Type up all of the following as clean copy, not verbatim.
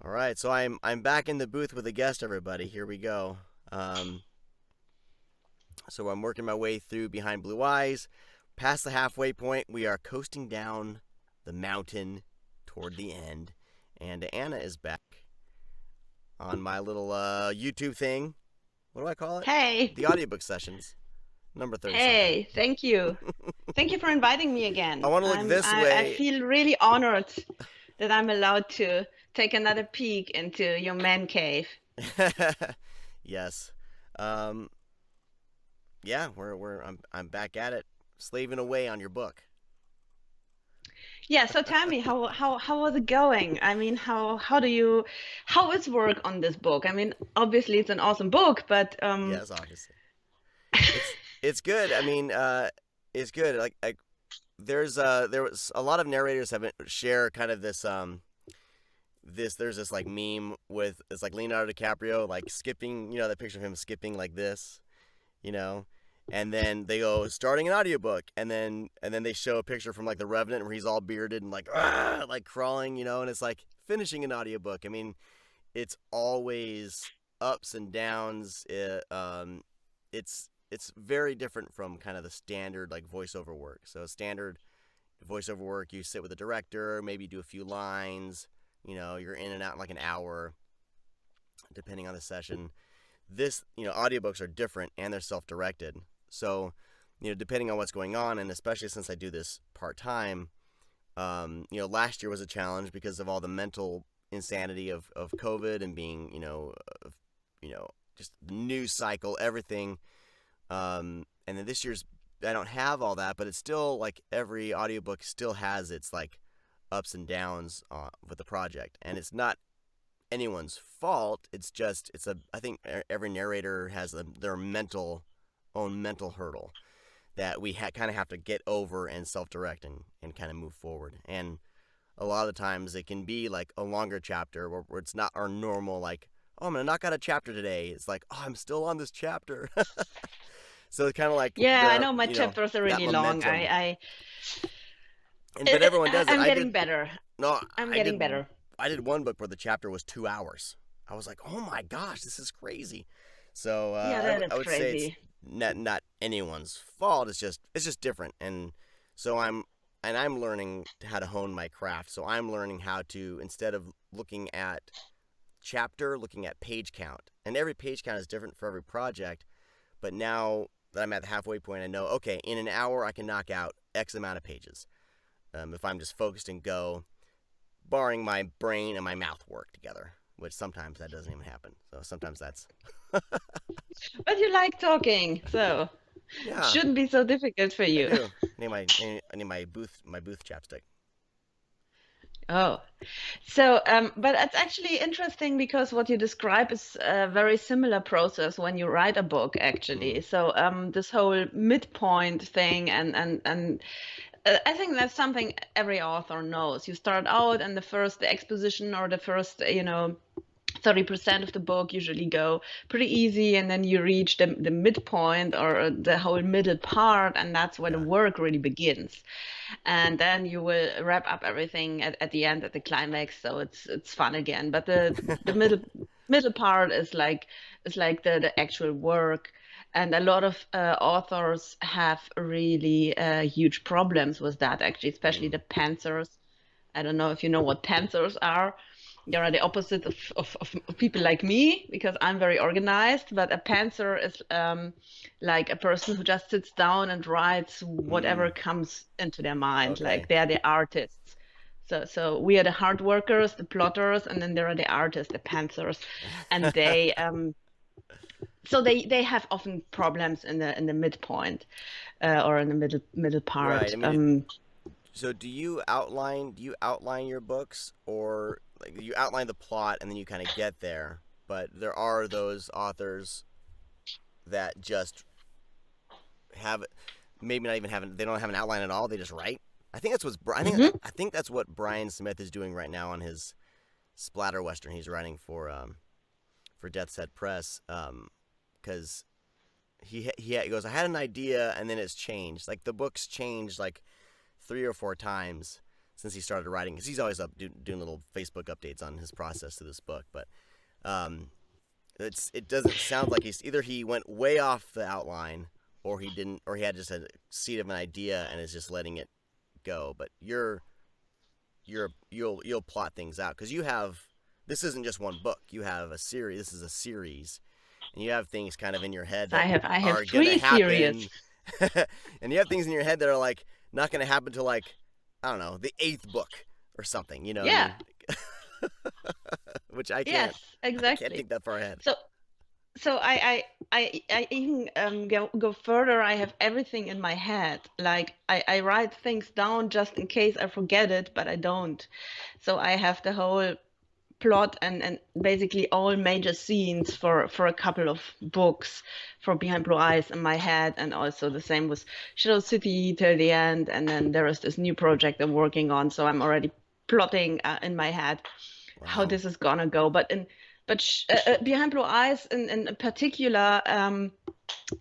All right, so I'm back in the booth with a guest, everybody. Here we go. Um, so I'm working my way through Behind Blue Eyes. Past the halfway point, we are coasting down the mountain toward the end, and Anna is back on my little YouTube thing. What do I call it? Hey, The audiobook sessions, number 30 something. hey, thank you. Thank you for inviting me I again. want to look I'm this I way. feel really honored that I'm allowed to take another peek into your man cave. Yes. Um, yeah, I'm back at it, slaving away on your book. Yeah, so tell me how was it going? I mean, how is work on this book? I mean, obviously it's an awesome book, but Yes, obviously. It's good. I mean, it's good. There was a lot of narrators have share kind of there's this like meme with it's like Leonardo DiCaprio like skipping, the picture of him skipping like this, you know. And then they go starting an audiobook, and then they show a picture from like The Revenant where he's all bearded and like like crawling, and it's like finishing an audiobook. I mean, it's always ups and downs. It's very different from kind of the standard like voiceover work. So standard voiceover work, you sit with a director, maybe do a few lines. You're in and out in like an hour, depending on the session. Audiobooks are different and they're self-directed. So, depending on what's going on, and especially since I do this part time, last year was a challenge because of all the mental insanity of COVID and being, just the news cycle, everything. And then this year's, I don't have all that, but it's still like every audiobook still has its like ups and downs with the project. And it's not anyone's fault. I think every narrator has their own mental hurdle that we kind of have to get over and self-direct and kind of move forward. And a lot of the times it can be like a longer chapter where it's not our normal like, oh, I'm gonna knock out a chapter today. It's like, oh, I'm still on this chapter. So it's kind of like yeah, I know my chapters are that really long. momentum. But I everyone does it. I'm I getting did better. no, I'm I getting did better. I did one book where the chapter was 2 hours. I was like, oh my gosh, this is crazy. So Yeah, I that's would say it's crazy. not anyone's fault. It's just different. And I'm learning how to hone my craft. So I'm learning how to, instead of looking at page count, and every page count is different for every project. But now that I'm at the halfway point, I know, okay, in an hour I can knock out X amount of pages. If I'm just focused and go, barring my brain and my mouth work together, which sometimes that doesn't even happen. So sometimes that's But you like talking, so yeah, shouldn't be so difficult for I you. do. I need my booth chapstick. Oh, so, but it's actually interesting because what you describe is a very similar process when you write a book, Mm, actually. So, this whole midpoint thing, and I think that's something every author knows. You start out, and the exposition or the first, 30% of the book usually go pretty easy, and then you reach the midpoint or the whole middle part, and that's where the yeah. work really begins. And then you will wrap up everything at the end, at the climax, so it's fun again. But the middle part is like the actual work. And a lot of authors have really huge problems with that, actually, especially Mm, the pantsers. I don't know if you know what pantsers are. They are the opposite of people like me because I'm very organized. But a pantser is like a person who just sits down and writes whatever mm, comes into their mind. okay. Like they're the artists. So we are the hard workers, the plotters, and then there are the artists, the pantsers, and they have often problems in the midpoint or in the middle Right. part. I mean, so do you outline your books, or like you outline the plot and then you kind of get there? But there are those authors that just have maybe not even having they don't have an outline at all. They just write. I think that's what's Mhm. I think that's what Brian Smith is doing right now on his splatter western he's writing for Death's Head Press. Because he goes, I had an idea and then it's changed. Like the book's changed like 3 or 4 times. since he started writing, because he's always up doing little Facebook updates on his process to this book. But um, it doesn't sound like he went way off the outline, or he didn't, or he had just a seed of an idea and is just letting it go. But you'll plot things out, because this isn't just one book. You have a series. This is a series, and you have things kind of in your head So that I have are gonna three happen, series. and you have things in your head that are like not gonna happen till like, I don't know, the 8th book or something. You know what I Yeah. mean? Which I can't. Yes, I can't exactly. think that far ahead. So I even go further. I have everything in my head. Like I write things down just in case I forget it, but I don't. So I have the whole plot and basically all major scenes for a couple of books for Behind Blue Eyes in my head, and also the same with Shadow City till the end. And then there is this new project I'm working on, so I'm already plotting in my head how Wow. this is gonna go. Behind Blue Eyes in particular,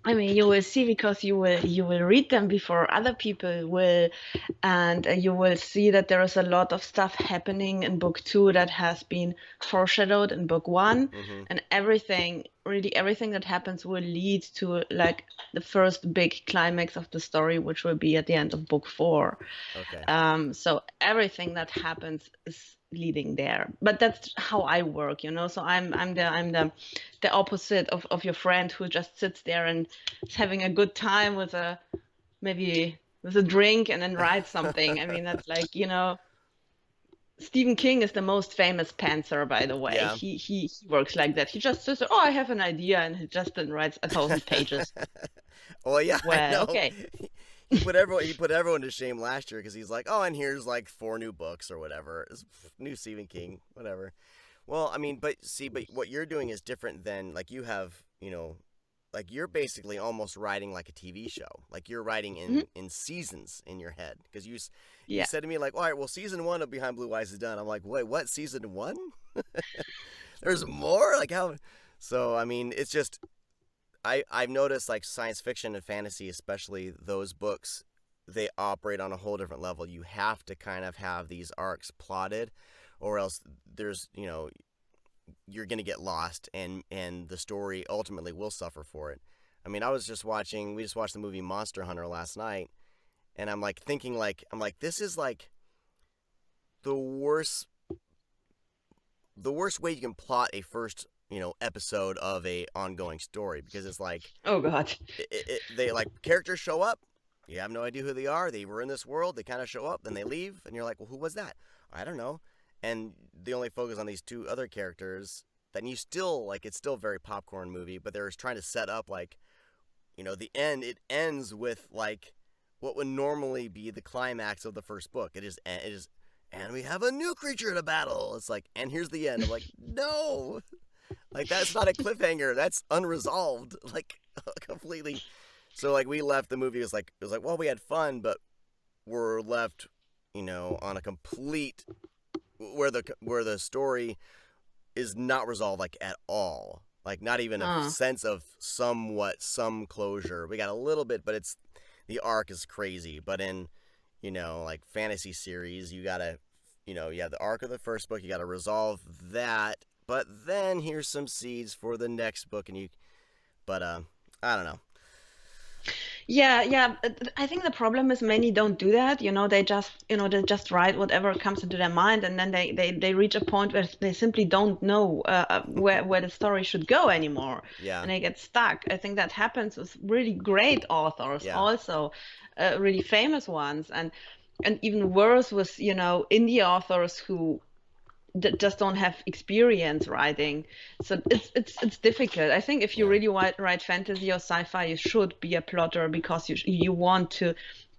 I mean, you will see, because you will read them before other people will, and you will see that there is a lot of stuff happening in book two that has been foreshadowed in book one, Mm-hmm. and really everything that happens will lead to like the first big climax of the story, which will be at the end of book four. Okay. So everything that happens is leading there. But that's how I work, you know. So I'm the opposite of your friend who just sits there and is having a good time with a maybe with a drink and then writes something. I mean, that's like, you know, Stephen King is the most famous pantser, by the way. Yeah. He works like that. He just says, "Oh, I have an idea," and he just then writes 1,000 pages. Well, yeah, I Well, know. okay. He put everyone to shame last year because he's like, oh, and here's like 4 new books or whatever. It's new Stephen King, whatever. Well, I mean, but what you're doing is different than like you have, like you're basically almost writing like a TV show. Like you're writing Mhm. in seasons in your head, because you Yeah. said to me like, all right, well, season 1 of Behind Blue Eyes is done. I'm like, wait, what? Season 1? There's more? Like how? So I mean, it's just I've noticed like science fiction and fantasy, especially those books, they operate on a whole different level. You have to kind of have these arcs plotted, or else there's you're gonna get lost, and the story ultimately will suffer for it. I mean, we just watched the movie Monster Hunter last night, and I'm like thinking like this is like the worst the worst way you can plot a first episode of a ongoing story, because it's like Oh God. they like characters show up, you have no idea who they are, they were in this world, they kind of show up, then they leave, and you're like, well, who was that? I don't know. And they only focus on these 2 other characters. Then you still like, it's still very popcorn movie, but they're trying to set up like, the end. It ends with like what would normally be the climax of the first book. It is and we have a new creature to battle. It's like, and here's the end. I'm like, no, like that's not a cliffhanger. That's unresolved. Like completely. So like we left the movie. It was like, well, we had fun, but we're left, on a complete where the story is not resolved like at all. Like not even a Uh, sense of some closure. We got a little bit, but the arc is crazy. But in like fantasy series, you gotta you have the arc of the first book. You gotta resolve that. But then here's some seeds for the next book, but I don't know. yeah. I think the problem is many don't do that. They just write whatever comes into their mind, and then they reach a point where they simply don't know where the story should go anymore, Yeah, and they get stuck. I think that happens with really great authors, yeah, also really famous ones, and even worse with indie authors who just don't have experience writing. So it's difficult. I think if you yeah. really write fantasy or sci-fi, you should be a plotter, because you want to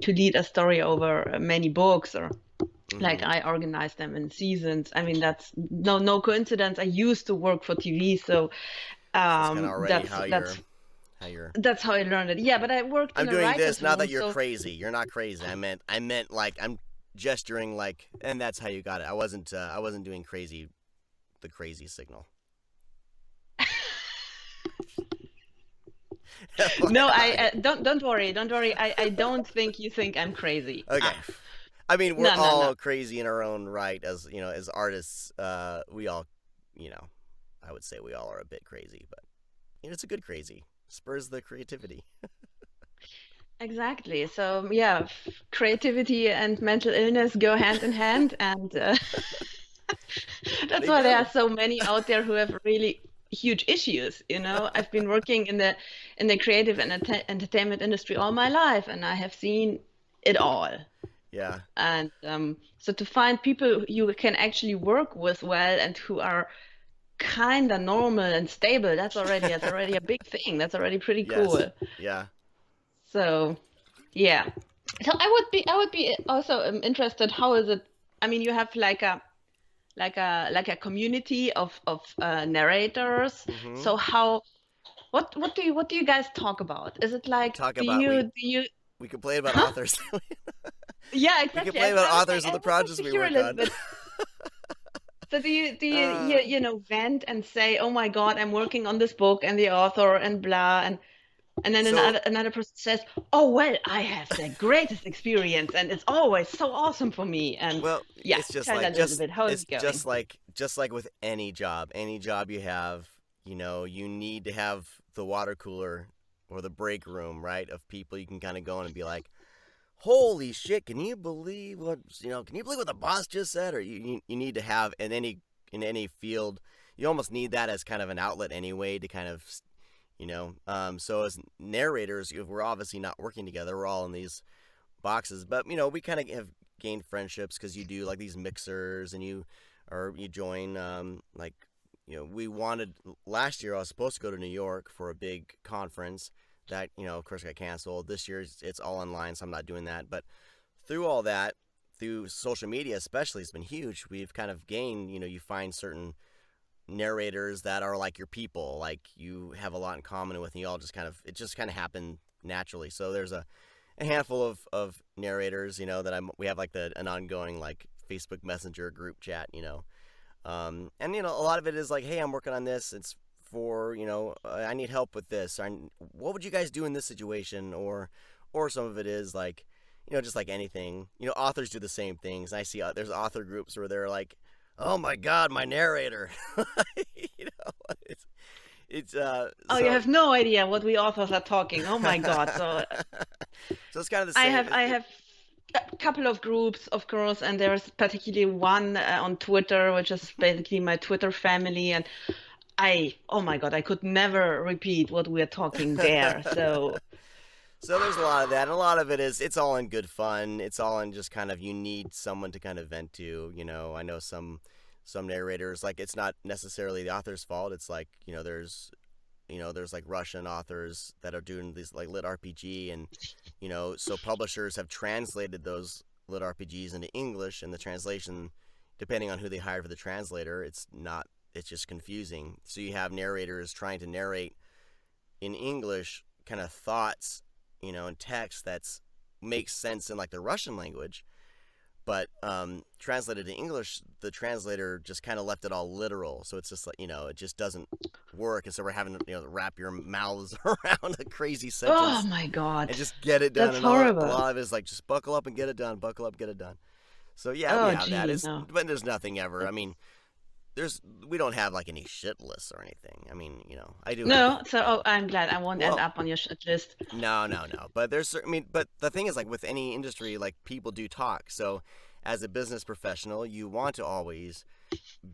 lead a story over many books, or like Mm-hmm. I organize them in seasons. I mean, that's no coincidence. I used to work for TV, so So it's kind of already that's how that's you're. that's how I learned it. Yeah, but I worked I'm in a doing this. writer's Not that room, you're so crazy. You're not crazy. I meant like I'm gesturing like, and that's how you got it. I wasn't doing crazy. The crazy signal. no, FYI. don't worry, don't worry. I don't think you think I'm crazy. Okay. I mean, we're No, no, no. all crazy in our own right as as artists. We all, you know, I would say we all are a bit crazy, but it's a good crazy. Spurs the creativity. Exactly. So yeah, creativity and mental illness go hand in hand, and that's They why there are do. so many out there who have really huge issues. I've been working in the creative and entertainment industry all my life, and I have seen it all. Yeah. And so to find people you can actually work with well and who are kind of normal and stable, that's already a big thing. That's already pretty Yes. cool. Yeah. So yeah. So I would be also interested. How is it? I mean, you have like a community of narrators. Mm-hmm. So what do you guys talk about? Is it We like talk do about you do you we complain about huh? authors. Yeah, We exactly. complain I, about I would like authors of I the would like projects to we hear a work little on. bit. So do you uh, vent and say, "Oh my God, I'm working on this book and the author and blah," and then so another person says, "Oh well, I have the greatest experience and it's always so awesome for me." And well, yeah, it's just tell like that a little bit. How is it's it going? just like with any job you have, you need to have the water cooler or the break room, right? Of people you can kind of go in and be like, holy shit, can you believe can you believe what the boss just said? Or you need to have in any field, you almost need that as kind of an outlet anyway to kind of so as narrators, we're obviously not working together. We're all in these boxes, but we kind of have gained friendships because you do like these mixers, and you join like we wanted last year. I was supposed to go to New York for a big conference that of course got canceled. This year it's all online, so I'm not doing that. But through all that, through social media especially, it's been huge. We've kind of gained, you find certain narrators that are like your people, like you have a lot in common with, and you all just kind of happened naturally. So there's a handful of narrators, that we have like an ongoing like Facebook Messenger group chat, and a lot of it is like, hey, I'm working on this. It's for I need help with this. What would you guys do in this situation? Or some of it is like, just like anything. Authors do the same things. I see there's author groups where they're like, oh my god, my narrator. you know, it's Oh, you so have no idea what we authors are talking. Oh my God. So so it's kind of the I same. have I have a couple of groups, of course, and there's particularly one on Twitter, which is basically my Twitter family, and oh my God, I could never repeat what we're talking there. So, So there's a lot of that, and a lot of it is it's all in good fun. It's all in just kind of you need someone to kind of vent to. I know some narrators, like, it's not necessarily the author's fault. It's like there's like Russian authors that are doing these like lit RPG, and so publishers have translated those lit RPGs into English, and the translation, depending on who they hire for the translator, it's just confusing. So you have narrators trying to narrate in English kind of thoughts, in text that's makes sense in like the Russian language, but translated to English, the translator just kind of left it all literal. So it's just like, it just doesn't work. And so we're having to, wrap your mouths around a crazy oh sentence my God, and just get it done. that's And a horrible. lot of it is like, just buckle up and get it done, buckle up, get it done. So yeah, we Oh, have that. gee, no. But there's nothing ever. I mean, we don't have like any shit lists or anything. I mean, I do have, No, so oh, I'm glad I won't end well, up on your shit list. no, no, no. But I mean, but the thing is, like with any industry, like people do talk. So, as a business professional, you want to always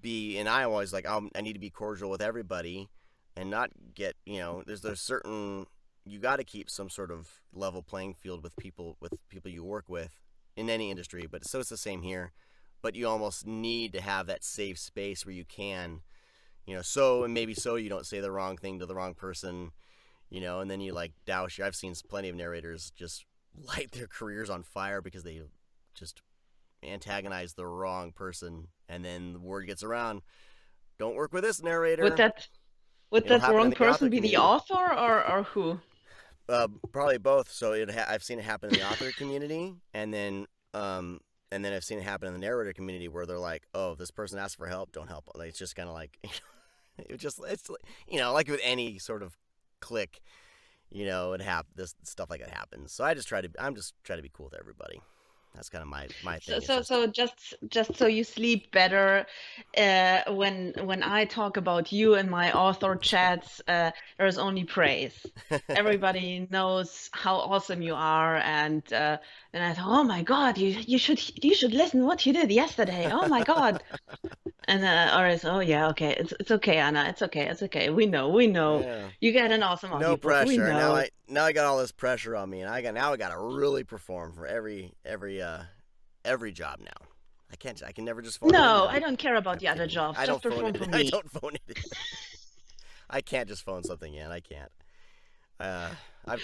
and I always like, I need to be cordial with everybody, and not get, there's certain, you got to keep some sort of level playing field with people you work with in any industry. But so it's the same here. But you almost need to have that safe space where you can, and maybe so you don't say the wrong thing to the wrong person, and then you like douse I've seen plenty of narrators just light their careers on fire because they just antagonize the wrong person, and then the word gets around, don't work with this Would narrator. that would It'll that happen in wrong the author person be the community. author or who? Probably both. So I've seen it happen in the author community, and then I've seen it happen in the narrator community where they're like, oh, if this person asks for help, don't help. Like, it's just kind of like, it's like, like with any sort of click, this stuff like that happens. So I'm just trying to be cool with everybody. That's kind of my So thing. It's so just so just so you sleep better, when I talk about you in my author chats, there's only praise. Everybody knows how awesome you are, and I thought, oh my God, you should listen what you did yesterday. Oh my God. And or it's, oh yeah, okay, it's okay, Anna, it's okay. We know. yeah. You get an awesome No audiobook. We pressure. Now know. I got all this pressure on me, and I got to really perform for every job now. I can never just phone it in No, now. I don't care about I'm the other kidding. jobs. I Just don't phone perform it. for I me. don't phone it in. I can't just phone something in. I can't. Uh, I've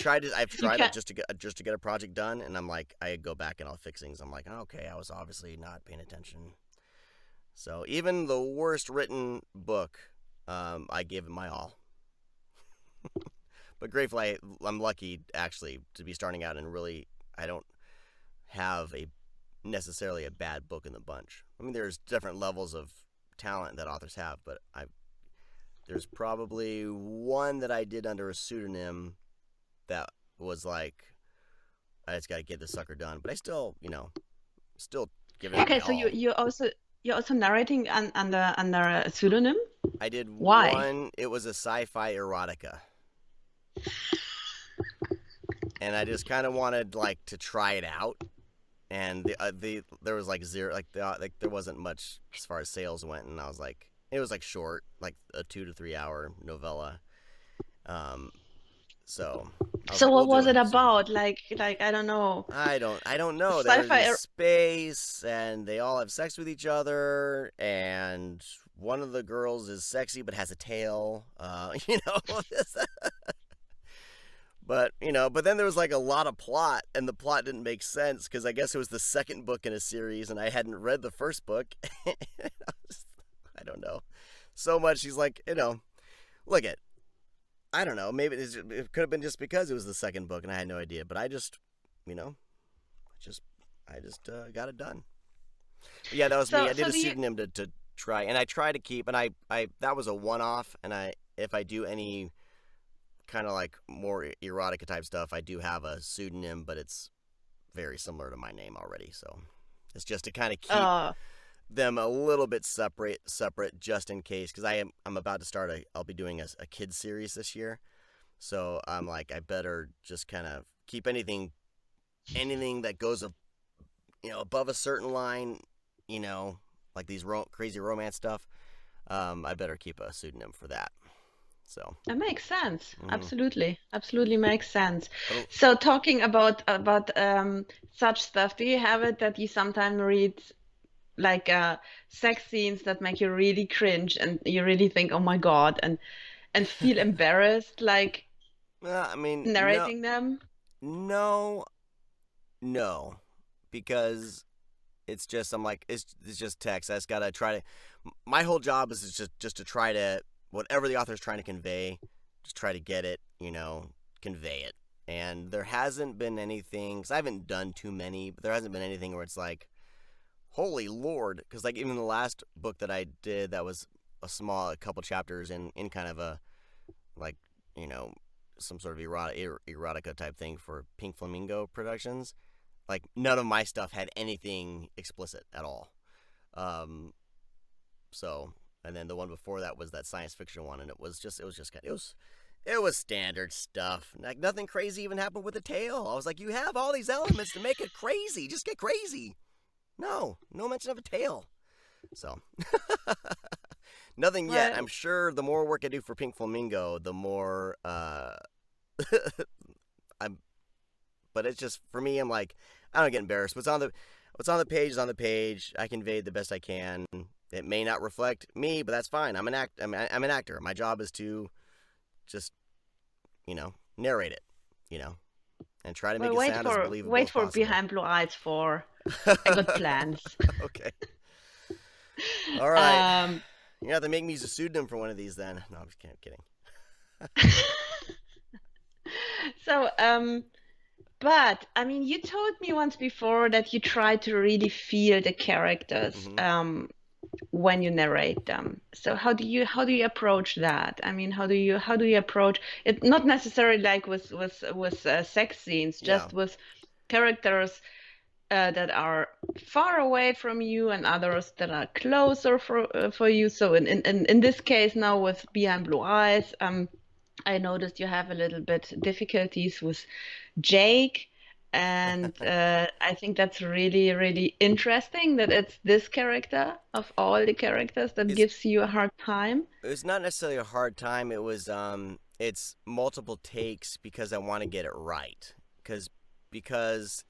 You tried it can. just to get a project done, and I'm like, I go back and I'll fix things. I'm like, okay, I was obviously not paying attention. So even the worst written book, I gave it my all. But gratefully, I'm lucky actually to be starting out, and really, I don't have a necessarily a bad book in the bunch. I mean, there's different levels of talent that authors have, but there's probably one that I did under a pseudonym that was like, I just got to get this sucker done. But I still, still giving it my Okay, so you all. you're also narrating under a pseudonym? I did Why? one. It was a sci-fi erotica, and I just kind of wanted like to try it out. And the there was like zero, like there wasn't much as far as sales went, and I was like, it was like short, like a 2 to 3 hour novella. Um, so I was So like, we'll what do was it it. So about? Like I don't know, I don't know. They're sci-fi. in space and they all have sex with each other, and one of the girls is sexy but has a tail. But then there was like a lot of plot, and the plot didn't make sense because I guess it was the second book in a series, and I hadn't read the first book. I don't know. So much. He's like, look at. I don't know. Maybe it could have been just because it was the second book, and I had no idea. But I just, you know, just I just got it done. But yeah, that was me. So I did so a do you? pseudonym to try, and I try to keep, and I that was a one off, and if I do any kind of like more erotica type stuff, I do have a pseudonym, but it's very similar to my name already. So it's just to kind of keep Uh, them a little bit separate, just in case, because I'm about to start I'll be doing a kids series this year. So I'm like, I better just kind of keep anything that goes above a certain line, you know, like these crazy romance stuff. I better keep a pseudonym for that. So, That makes sense. mm, Absolutely makes sense. but So talking about such stuff, do you have it that you sometimes read like sex scenes that make you really cringe and you really think, oh my God, and feel embarrassed like I mean, no, narrating them? no, no, because it's just I'm like it's just text. I just gotta try to. My whole job is just to try to whatever the author is trying to convey, just try to get it, convey it. And there hasn't been anything, because I haven't done too many, but there hasn't been anything where it's like, holy lord, because like even the last book that I did that was a couple chapters in kind of a like you know some sort of erotica type thing for Pink Flamingo Productions. Like none of my stuff had anything explicit at all. Um, so and then the one before that was that science fiction one, and it was standard stuff. Like nothing crazy even happened with the tail. I was like, you have all these elements to make it crazy. Just get crazy. No mention of a tail. So nothing yet. I'm Well, sure the more work I do for Pink Flamingo, the more I'm. But it's just for me. I'm like, I don't get embarrassed. What's on the page is on the page. I conveyed the best I can. It may not reflect me, but that's fine. I'm an actor. My job is to just narrate it, you know, and try to make well, it wait sound as for believable wait as for possible. Behind Blue Eyes for I got plans. Okay. All right. Um, You have to make me use a pseudonym for one of these then. No, I'm just kidding. so but I mean, you told me once before that you try to really feel the characters Mm-hmm. when you narrate them. So how do you approach that? I mean, how do you approach it? Not necessarily like with sex scenes, Yeah. just with characters. that are far away from you and others that are closer for you. So in this case now with Behind Blue Eyes, I noticed you have a little bit difficulties with Jake. And I think that's really, really interesting that it's this character of all the characters that It's gives you a hard time. it was not necessarily a hard time. It was it's multiple takes because I want to get it right. Because because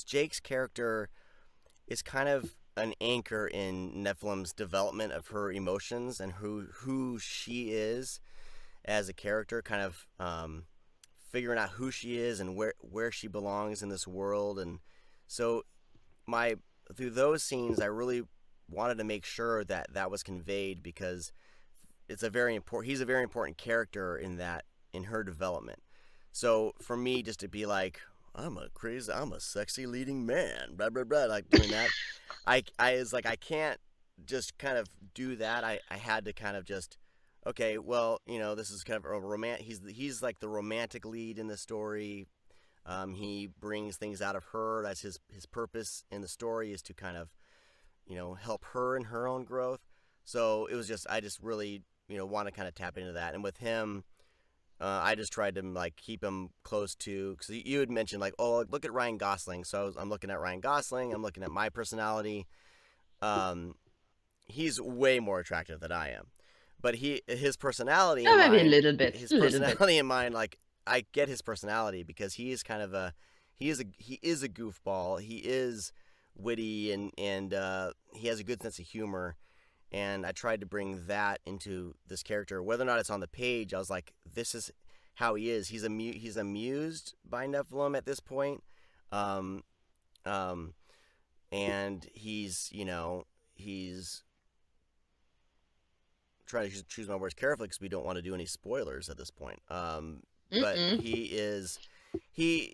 Jake's character is kind of an anchor in Nephilim's development of her emotions and who she is as a character, kind of figuring out who she is and where she belongs in this world. And so my through those scenes, I really wanted to make sure that that was conveyed because it's a very important he's a very important character in that in her development. So for me just to be like I'm a sexy leading man, blah blah blah, like doing that, I was like I can't just kind of do that. I had to kind of just okay, well, this is kind of a he's like the romantic lead in the story. He brings things out of her. That's his purpose in the story is to kind of help her in her own growth. So it was just I just really want to kind of tap into that. And with him, I just tried to like keep him close to because you had mentioned like look at Ryan Gosling. So I'm looking at Ryan Gosling. I'm looking at my personality. Um, he's way more attractive than I am, but his personality Oh, in maybe a mind, little bit, his a little bit. personality in mind, like I get his personality because he is kind of he is a goofball. He is witty and he has a good sense of humor. And I tried to bring that into this character, whether or not it's on the page. I was like, this is how he is. He's amused by Nephilim at this point, um, um, and he's trying to choose my words carefully because we don't want to do any spoilers at this point. But Mm-mm. he is he's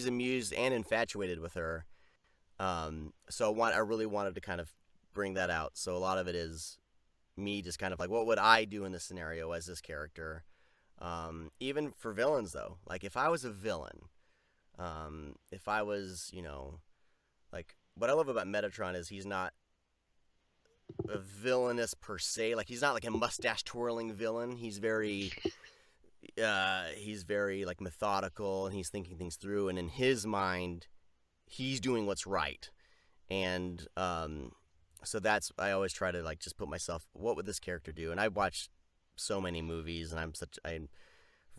amused and infatuated with her. So I really wanted to kind of bring that out. So a lot of it is me just kind of like, what would I do in this scenario as this character? Even for villains though, like if I was a villain, if I was, like what I love about Metatron is he's not a villainous per se. Like he's not like a mustache twirling villain. He's very like methodical and he's thinking things through. And in his mind, he's doing what's right. And so that's I always try to like just put myself, what would this character do? And I've watched so many movies and I've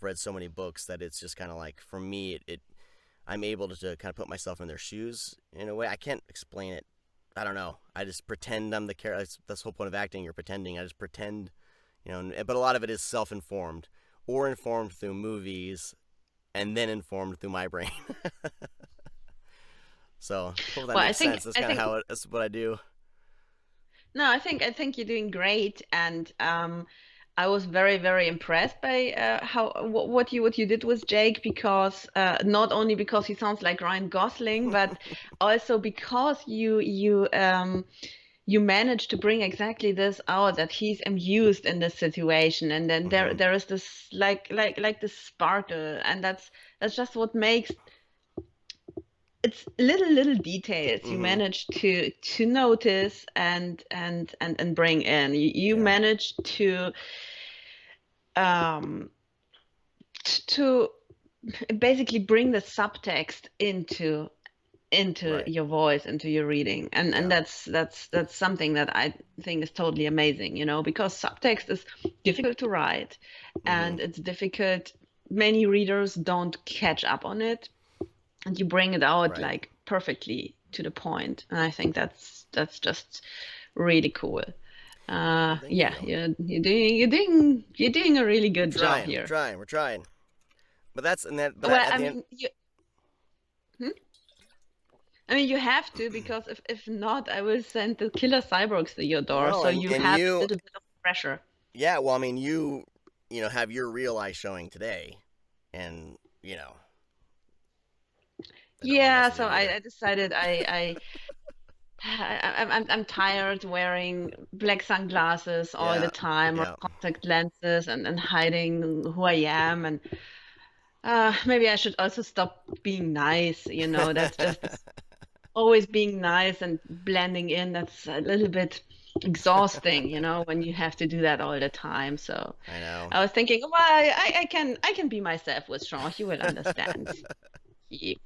read so many books that it's just kind of like for me it I'm able to kind of put myself in their shoes in a way. I can't explain it. I don't know. I just pretend I'm the character. That's the whole point of acting. You're pretending. I just pretend, but a lot of it is self-informed or informed through movies and then informed through my brain. So hope that Well, makes sense. That's I kind of think that's what I do. no, I think you're doing great, and I was very, very impressed by what you did with Jake because not only because he sounds like Ryan Gosling, but also because you managed to bring exactly this out that he's amused in this situation, and then Hmm. there is this like this sparkle, and that's just what makes it's little details you Hmm. manage to notice and bring in. You Yeah. manage um to basically bring the subtext into Right. your voice, into your reading, and Yeah. that's something that I think is totally amazing, because subtext is difficult to write Hmm. and it's difficult. Many readers don't catch up on it, and you bring it out Right. like perfectly to the point, and I think that's just really cool. Well, thank Yeah, you. you're doing a really We're good job trying. We're here. trying. We're trying. But that's and that. But Well, at I the end, mean, hmm? I mean, you have to, because if not, I will send the killer cyborgs to your door, well, so you and have a you, little bit of pressure. yeah. Well, I mean, have your real eye showing today, and I don't want to mess Yeah, with so you either. I decided I'm tired wearing black sunglasses all the Yeah. time or Yeah. contact lenses and hiding who I am, and Maybe I should also stop being nice. That's just always being nice and blending in. That's a little bit exhausting, when you have to do that all the time. So I know. I was thinking, well, I can be myself with Sean. He will understand. He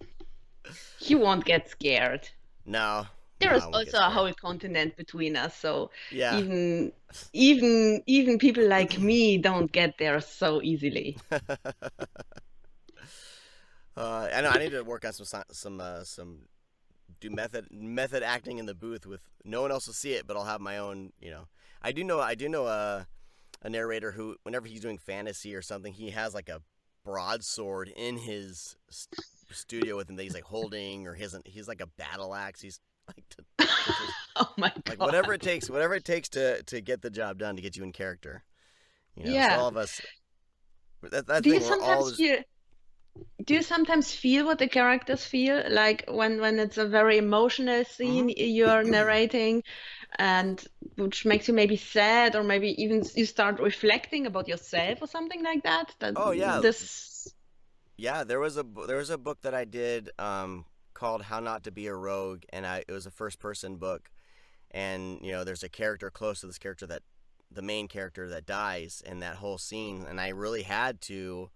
he won't get scared. No, no, There is I won't get also a scared. whole continent between us, so Yeah. even even people like me don't get there so easily. I know I need to work on some do method acting in the booth with no one else will see it, but I'll have my own. I do know a narrator who, whenever he's doing fantasy or something, he has like a broadsword in his studio with him that he's like holding, or he's like a battle axe. He's like to just Oh my like God. whatever it takes to get the job done to get you in character. So Yeah. all of us, that Do you thing, we're all sometimes just. feel do you sometimes feel what the characters feel? Like when it's a very emotional scene Mm-hmm. you're narrating, and which makes you maybe sad, or maybe even you start reflecting about yourself or something like that. That Oh yeah, this yeah. There was a book that I did called How Not to Be a Rogue, and it was a first person book, and there's a character close to this character, that the main character, that dies in that whole scene, and I really had to,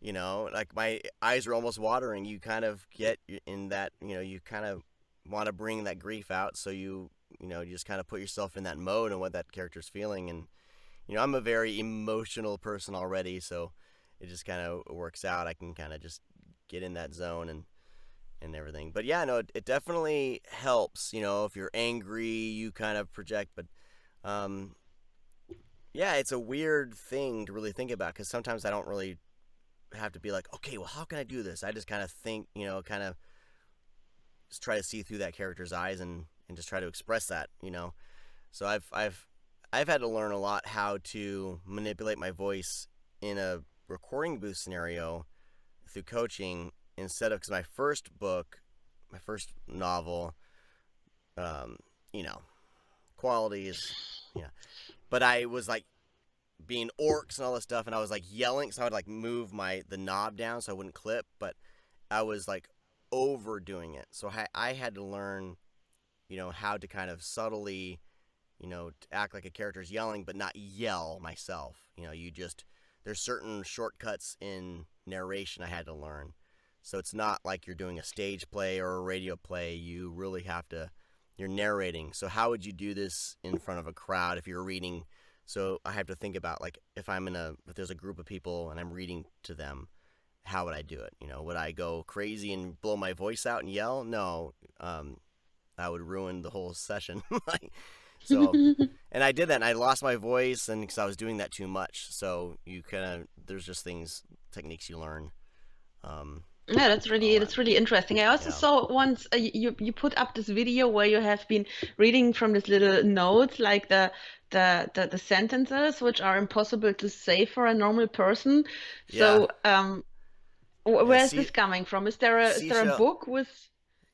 like my eyes were almost watering. You kind of get in that, you kind of want to bring that grief out, so you just kind of put yourself in that mode and what that character's feeling. And I'm a very emotional person already, so it just kind of works out. I can kind of just get in that zone and everything. But yeah, no, it definitely helps. If you're angry, you kind of project. But um, yeah, it's a weird thing to really think about, because sometimes I don't really have to be like, okay, well, how can I do this? I just kind of think, kind of just try to see through that character's eyes, and just try to express that. So I've had to learn a lot how to manipulate my voice in a recording booth scenario through coaching, instead of, because my first novel, um, you know, quality is, yeah. But I was like being orcs and all this stuff, and I was like yelling, so I would like move the knob down so I wouldn't clip, but I was like overdoing it. So I had to learn, how to kind of subtly, act like a character's yelling, but not yell myself. There's certain shortcuts in narration I had to learn. So it's not like you're doing a stage play or a radio play. You really have to, you're narrating. So how would you do this in front of a crowd if you're reading? So I have to think about, like, if there's a group of people and I'm reading to them, how would I do it? Would I go crazy and blow my voice out and yell? No, I would ruin the whole session. So, and I did that, and I lost my voice, and because I was doing that too much. So there's just techniques you learn, um, Yeah, and all that. that's really interesting. I also Yeah, saw once you put up this video where you have been reading from this little notes, like the sentences which are impossible to say for a normal person. yeah, So yeah. where is this coming from? Is there a Seashell, book with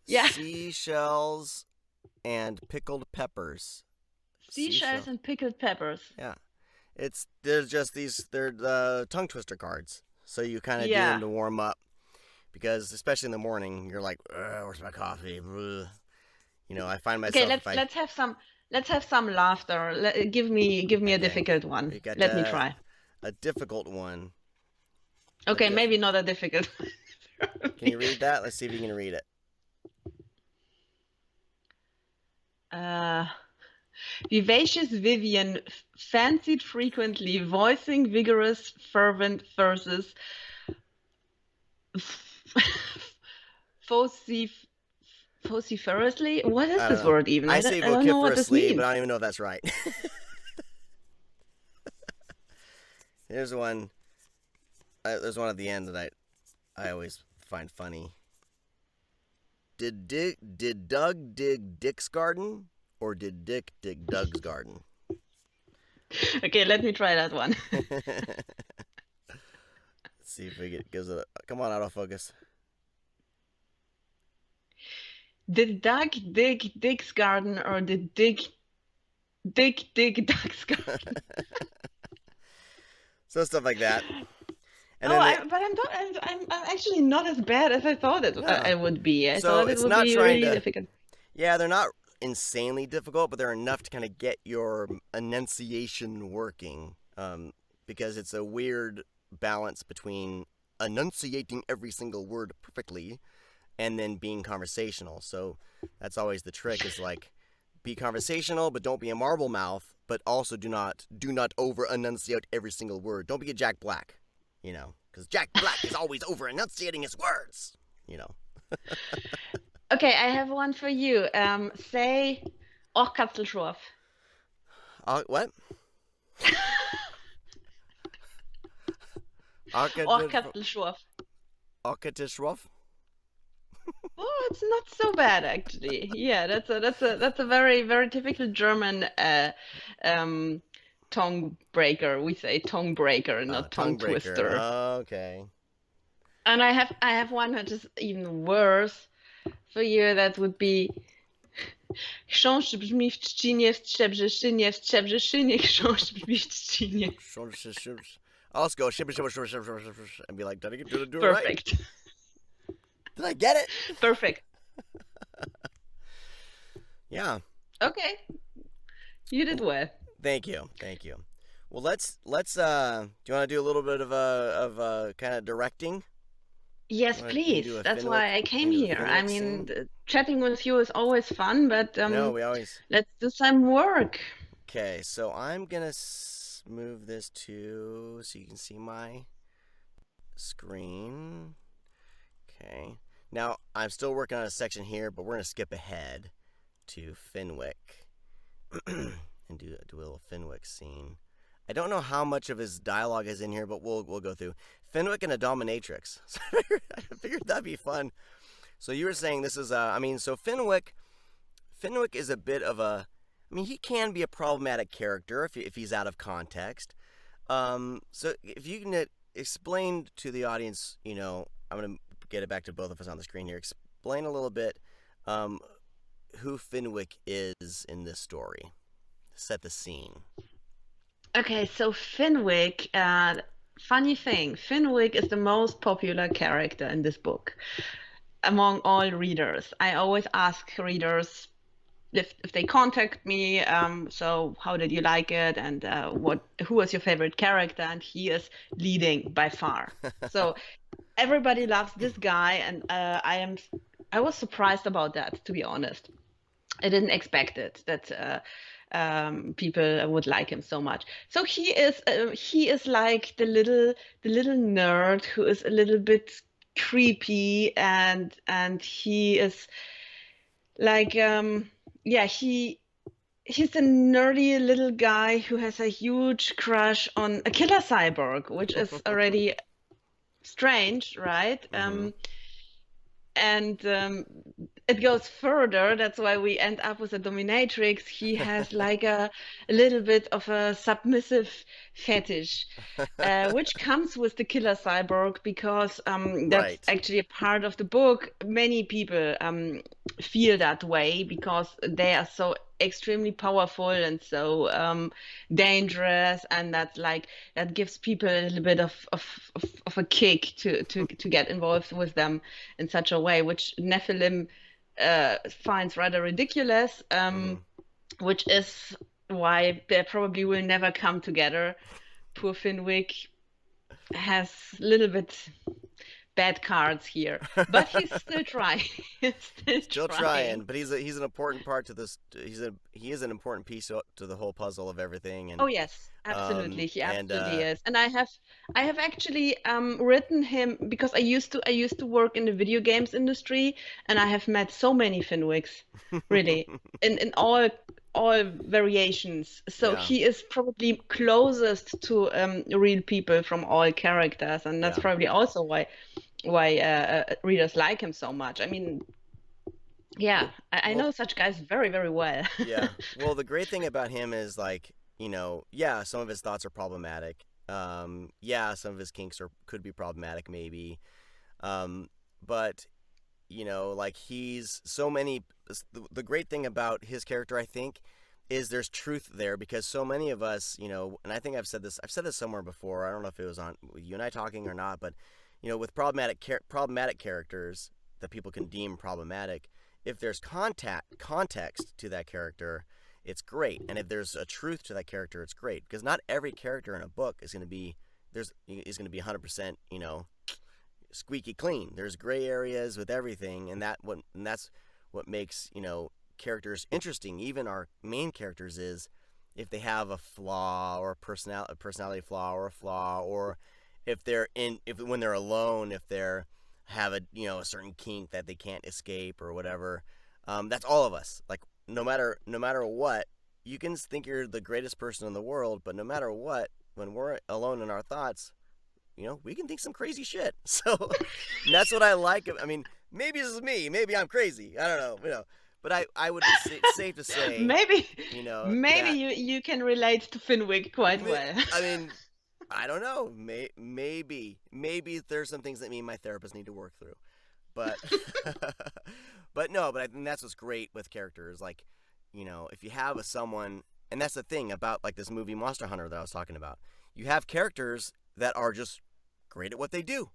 yeah, seashells, and pickled peppers. seashells Seashell. and pickled peppers? Yeah, there's just they're the tongue twister cards. So you kind of do them Yeah. to warm up, because especially in the morning, you're like, where's my coffee? Ugh. I find Okay, myself, if let's I let's have some laughter. Give me a okay, difficult one. we got Let me try. a difficult one. A Okay, diff. maybe not a difficult Can one. you read that? Let's see if you can read it. Uh, Vivacious Vivian fancied frequently voicing vigorous, fervent verses, vocif vociferously. What is I don't this know. word even? I I say don't know what this vociferously, but means. I don't even know if that's right. Here's one. There's one at the end that I always find funny. Did Doug dig Dick's garden, or did Dick dig Doug's garden? Okay, let me try that one. Let's see if it gives it. Come on, autofocus. Did Doug dig Dick's garden, or did Dick dig Doug's garden? So stuff like that. And Oh, then but I'm not. I'm actually not as bad as I thought yeah. I would be. I So thought it it's would not be trying really to. difficult. Yeah, they're not insanely difficult, but they're enough to kind of get your enunciation working. Because it's a weird balance between enunciating every single word perfectly and then being conversational. So that's always the trick is like be conversational but don't be a marble mouth, but also do not over enunciate every single word. Don't be a Jack Black, cuz Jack Black is always over enunciating his words, you know. Okay, I have one for you. Say, Ohrkatzelschorf. What? Ohrkatzelschorf. Arkadishroff? Oh, it's not so bad actually. Yeah, that's a very very typical German um tongue breaker. We say tongue breaker, not tongue Tongue breaker. twister. Okay. And I have one that is even worse for you. That would be książ brzmi w trzcinie, w Trzebrzeszynie, w Trzebrzeszynie książ brzmi w trzcinie. I'll just go and be like, did I do it right? Perfect. Did I get it? Perfect. Yeah. Okay, you did well. Thank you. Well, let's do you want to do a little bit of kind of directing? Yes, You can please. do a That's Finwick. why I You can came do a here. I Finwick mean, scene. chatting with you is always fun, but I know we always. let's do some work. Okay, so I'm gonna move this to so you can see my screen. Okay. Now I'm still working on a section here, but we're gonna skip ahead to Finwick and do a little Finwick scene. I don't know how much of his dialogue is in here, but we'll go through Finwick and a dominatrix. So I figured that'd be fun. So you were saying this is so Finwick is a bit of a he can be a problematic character if he's out of context. So if you can explain to the audience, I'm gonna get it back to both of us on the screen here. Explain a little bit who Finwick is in this story. Set the scene. Okay, so Finwick, funny thing, Finwick is the most popular character in this book among all readers. I always ask readers if they contact me, so how did you like it, and who was your favorite character, and he is leading by far. So everybody loves this guy, and I was surprised about that, to be honest. I didn't expect it that people would like him so much. So he is like the little nerd who is a little bit creepy, and he is like yeah, he's a nerdy little guy who has a huge crush on a killer cyborg, which is already strange, right? Mm-hmm. And it goes further. That's why we end up with a dominatrix. He has like a little bit of a submissive fetish, which comes with the killer cyborg because that's Right. actually a part of the book. Many people feel that way because they are so extremely powerful and so dangerous, and that gives people a little bit of a kick to get involved with them in such a way, which Nephilim finds rather ridiculous, Mm-hmm. which is why they probably will never come together. Poor Finwick has a little bit bad cards here, but he's still trying. He's Still trying. trying, but he's an important part to this. He is an important piece to the whole puzzle of everything, Oh yes, absolutely. He and absolutely is. And I have actually written him because I used to work in the video games industry, and I have met so many Finwicks, really, in all variations. So yeah, he is probably closest to real people from all characters, and that's yeah. probably also why readers like him so much. I mean, yeah, I Well, know such guys very, very well. yeah. Well, the great thing about him is like yeah, some of his thoughts are problematic. Yeah, some of his kinks could be problematic, maybe. But like he's so many. The great thing about his character, I think, is there's truth there, because so many of us, and I think I've said this somewhere before. I don't know if it was on you and I talking or not, but with problematic characters that people can deem problematic, if there's context to that character, it's great, and if there's a truth to that character, it's great, because not every character in a book is going to be 100%, squeaky clean. There's gray areas with everything, and that's what makes characters interesting. Even our main characters is if they have a flaw or a personality flaw or a flaw, or if when they're alone, if they're have a certain kink that they can't escape or whatever. That's all of us. Like no matter what, you can think you're the greatest person in the world, but no matter what, when we're alone in our thoughts, we can think some crazy shit. So that's what I like. I mean, maybe this is me. Maybe I'm crazy. I don't know. But I would be safe to say, maybe maybe that you can relate to Finwick quite well. I mean, I don't know. Maybe there's some things that me and my therapist need to work through. But but no. But I think that's what's great with characters. Like, if you have someone, and that's the thing about like this movie Monster Hunter that I was talking about. You have characters that are just great at what they do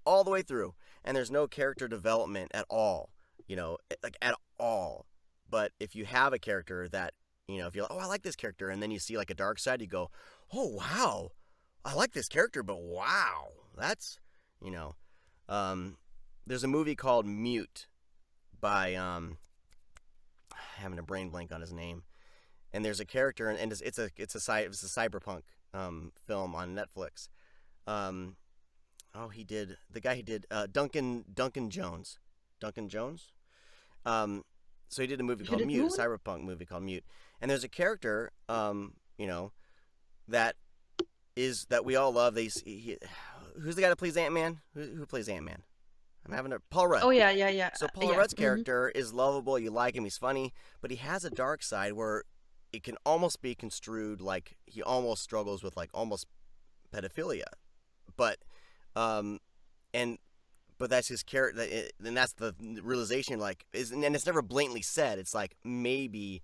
all the way through, and there's no character development at all, like at all. But if you have a character that, if you're like, oh, I like this character, and then you see like a dark side, you go, oh wow, I like this character, but wow, that's, there's a movie called Mute by having a brain blank on his name, and there's a character, and it's a cyberpunk film on Netflix. The guy who did Duncan Jones. Duncan Jones? So he did a movie called Mute, a cyberpunk movie called Mute. And there's a character, that we all love. Who's the guy that plays Ant-Man? Who plays Ant-Man? I'm having Paul Rudd. Oh yeah. So Paul Rudd's character is lovable. You like him. He's funny, but he has a dark side where it can almost be construed like he almost struggles with like almost pedophilia, but but that's his character, and that's the realization. Like, and it's never blatantly said. It's like maybe,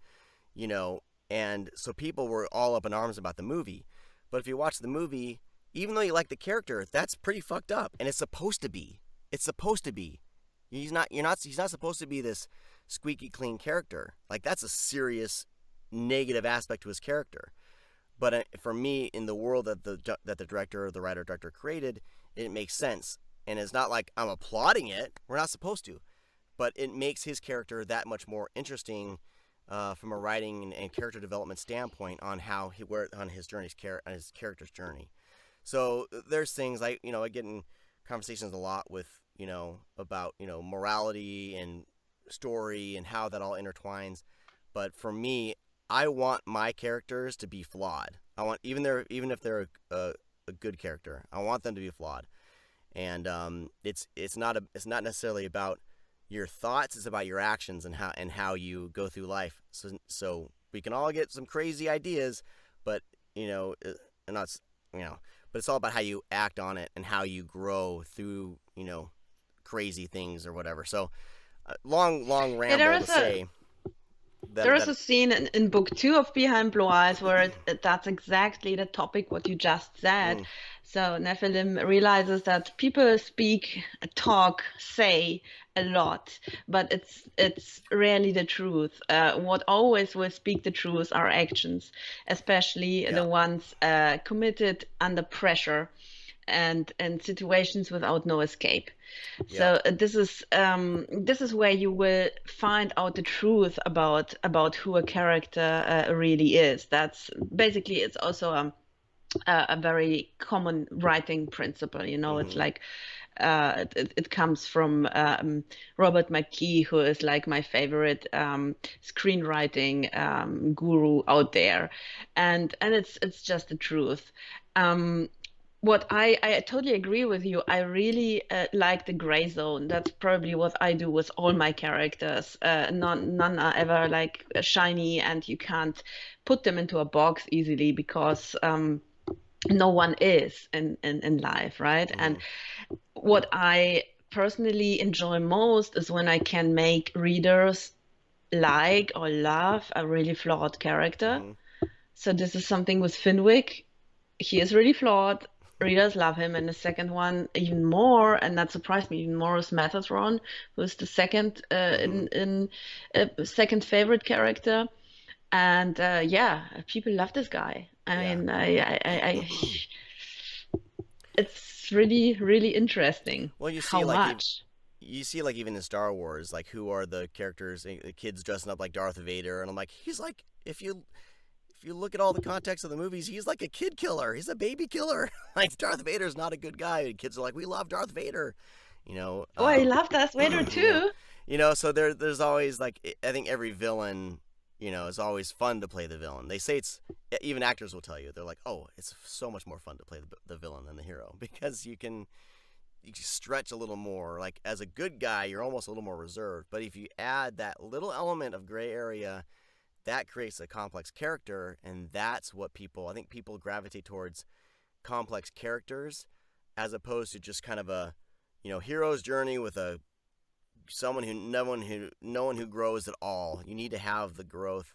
and so people were all up in arms about the movie. But if you watch the movie, even though you like the character, that's pretty fucked up, and it's supposed to be. It's supposed to be. He's not supposed to be this squeaky clean character. Like, that's a serious negative aspect to his character. But for me, in the world that the director or the writer-director created, it makes sense. And it's not like I'm applauding it. We're not supposed to. But it makes his character that much more interesting from a writing and character development standpoint on his character's journey. So there's things like, I get in conversations a lot with, about, morality and story and how that all intertwines. But for me, I want my characters to be flawed. I want, even if they're a good character, I want them to be flawed. And it's not necessarily about your thoughts. It's about your actions and how you go through life. So we can all get some crazy ideas, but but it's all about how you act on it and how you grow through crazy things or whatever. So long ramble to say. There is a scene in book 2 of Behind Blue Eyes where that's exactly the topic what you just said. So Nephilim realizes that people say a lot, but it's rarely the truth. What always will speak the truth are actions, especially the ones committed under pressure and situations without no escape. So this is where you will find out the truth about who a character really is. That's basically, it's also a very common writing principle. It's like it comes from Robert McKee, who is like my favorite screenwriting guru out there, and it's just the truth. What I totally agree with you. I really like the gray zone. That's probably what I do with all my characters. None are ever like shiny, and you can't put them into a box easily because no one is in life, right? And what I personally enjoy most is when I can make readers like or love a really flawed character. Mm-hmm. So this is something with Finwick. He is really flawed. Readers love him. And the second one, even more, and that surprised me even more, is Metatron, who's the second Mm-hmm. in second favorite character. And yeah, people love this guy. I Yeah. mean, it's really, really interesting Well, how much. you see like even in Star Wars, like who are the characters? The kids dressing up like Darth Vader, and I'm like, he's like if you look at all the context of the movies, he's like a kid killer. He's a baby killer. Like Darth Vader's not a good guy. And kids are like, we love Darth Vader. You know, Oh, I love Darth Vader yeah. too. So there's always like I think every villain, is always fun to play the villain. They say even actors will tell you they're like, oh, it's so much more fun to play the villain than the hero because you can stretch a little more. Like as a good guy, you're almost a little more reserved. But if you add that little element of gray area, that creates a complex character, and that's what I think people gravitate towards complex characters as opposed to just kind of a hero's journey with a someone who no one who grows at all. You need to have the growth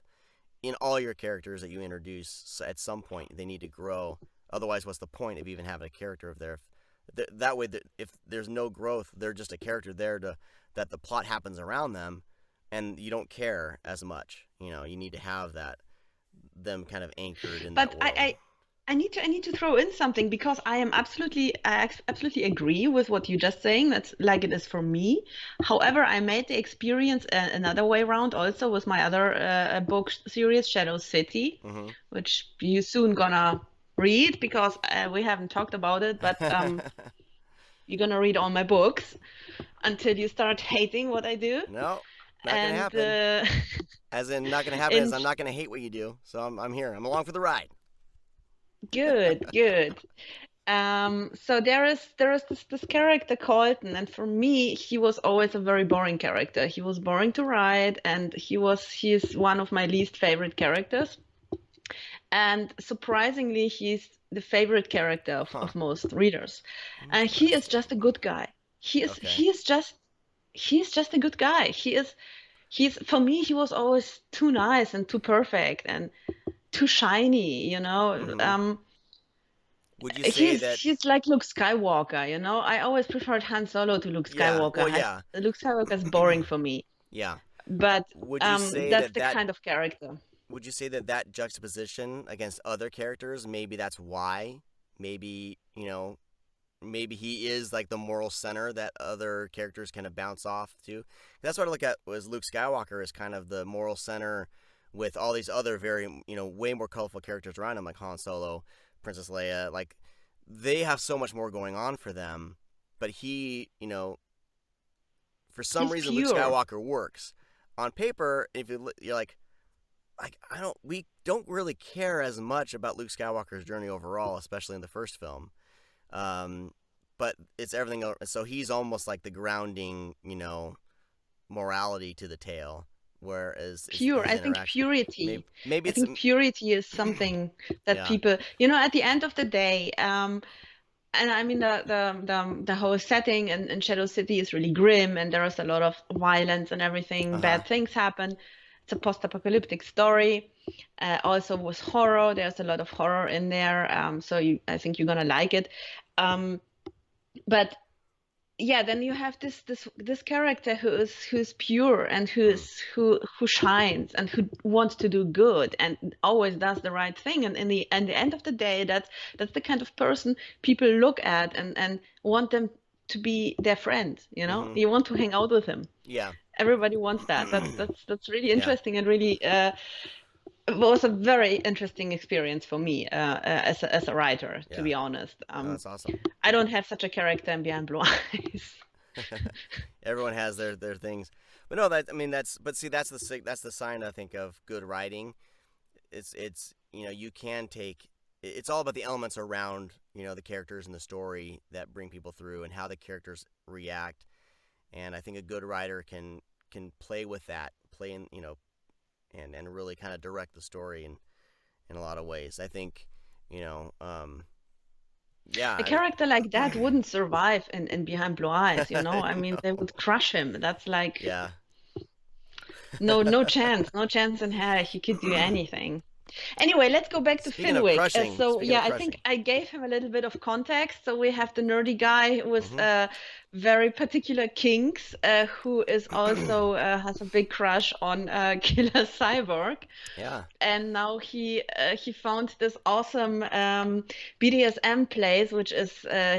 in all your characters that you introduce. So at some point, they need to grow. Otherwise, what's the point of even having a character of there? That way, if there's no growth, they're just a character there to that the plot happens around them, and you don't care as much. You need to have them kind of anchored in that But world. I need to throw in something because I absolutely agree with what you're just saying. That's like it is for me. However, I made the experience another way around also with my other book series, Shadow City, Mm-hmm. which you soon gonna read because we haven't talked about it, but you're gonna read all my books until you start hating what I do. No, not gonna And happen. As in, not gonna happen. As in I'm not gonna hate what you do. So I'm here. I'm along for the ride. good, good. So there is this character Colton, and for me, he was always a very boring character. He was boring to write, and he's one of my least favorite characters. And surprisingly, he's the favorite character Huh. of most readers. And he is just a Interesting. good guy. Okay. He is just a good guy. He's for me, he was always too nice and too perfect and too shiny, Mm-hmm. Would you say that? He's like Luke Skywalker, I always preferred Han Solo to Luke Yeah. Skywalker. Well, yeah. Luke Skywalker is boring for me, Yeah. but Would you say that's that the that kind of character. would you say that juxtaposition against other characters, maybe that's why? Maybe, maybe he is like the moral center that other characters kind of bounce off to. That's what I look at was Luke Skywalker is kind of the moral center with all these other very, way more colorful characters around him like Han Solo, Princess Leia, like they have so much more going on for them, but he, for some He's reason Luke pure. Skywalker works. On paper, if you're like we don't really care as much about Luke Skywalker's journey overall, especially in the first film. Um, but it's everything. So he's almost like the grounding, morality to the tale. Whereas Pure. his interaction, maybe I it's think purity is something that yeah, people, at the end of the day, and I mean the whole setting in Shadow City is really grim, and there is a lot of violence and everything. uh huh, Bad things happen. It's a post-apocalyptic story. Also with horror, there's a lot of horror in there. So I think you're gonna like it. Um, but yeah, then you have this character who's pure and mm-hmm. who shines and who wants to do good and always does the right thing. And in the end of the day, that's the kind of person people look at and want them to be their friend. Mm-hmm. You want to hang out with him. Yeah, Everybody wants that. That's really yeah, interesting and really was a very interesting experience for me as a writer, to yeah. be honest. Oh, that's awesome. I don't have such a character in Behind Blue Eyes. Everyone has their things, but no, that I mean but see that's the sign I think of good writing. It's you can take it's all about the elements around the characters and the story that bring people through and how the characters react. And I think a good writer can play with that, play in and really kind of direct the story in a lot of ways. I think you know yeah A character like that wouldn't survive in Behind Blue Eyes. I mean, they would crush him. That's like, yeah. No chance, no chance in hell he could do anything. Anyway, let's go back to Finwick. Speaking Yeah, of I think crushing. I gave him a little bit of context. So we have the nerdy guy with Mm-hmm. very particular kinks, who is also has a big crush on Killer Cyborg. Yeah. And now he found this awesome BDSM place, which is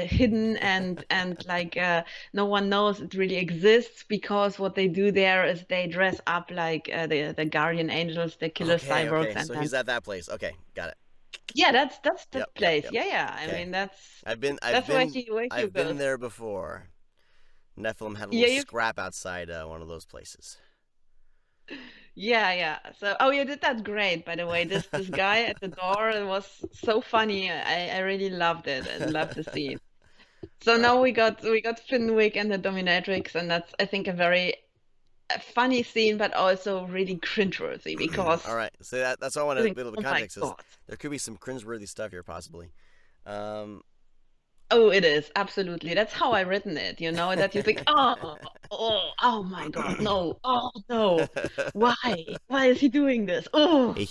hidden and like no one knows it really exists, because what they do there is they dress up like the guardian angels, the killer Okay. cyborgs, Okay. and So then he's at that place. Okay. Got it. yeah, that's the Yep. Yep. place. Yep. Yeah. I Okay. mean that's I've been. I've that's where been. he I've been goes. there before. Nephilim had a little Yeah, you scrap outside one of those places. yeah. So oh, you did that great, by the way. This guy at the door, it was so funny. I really loved it and loved the scene. So All right. now we got Finwick and the dominatrix, and that's I think a very funny scene, but also really cringeworthy All because right. So that's all I want I to think, build the oh my context is God. there could be some cringeworthy stuff here possibly. Um, Oh, it is absolutely. That's how I written it, that you think, oh my God, no, oh no, why? Why is he doing this? Oh, a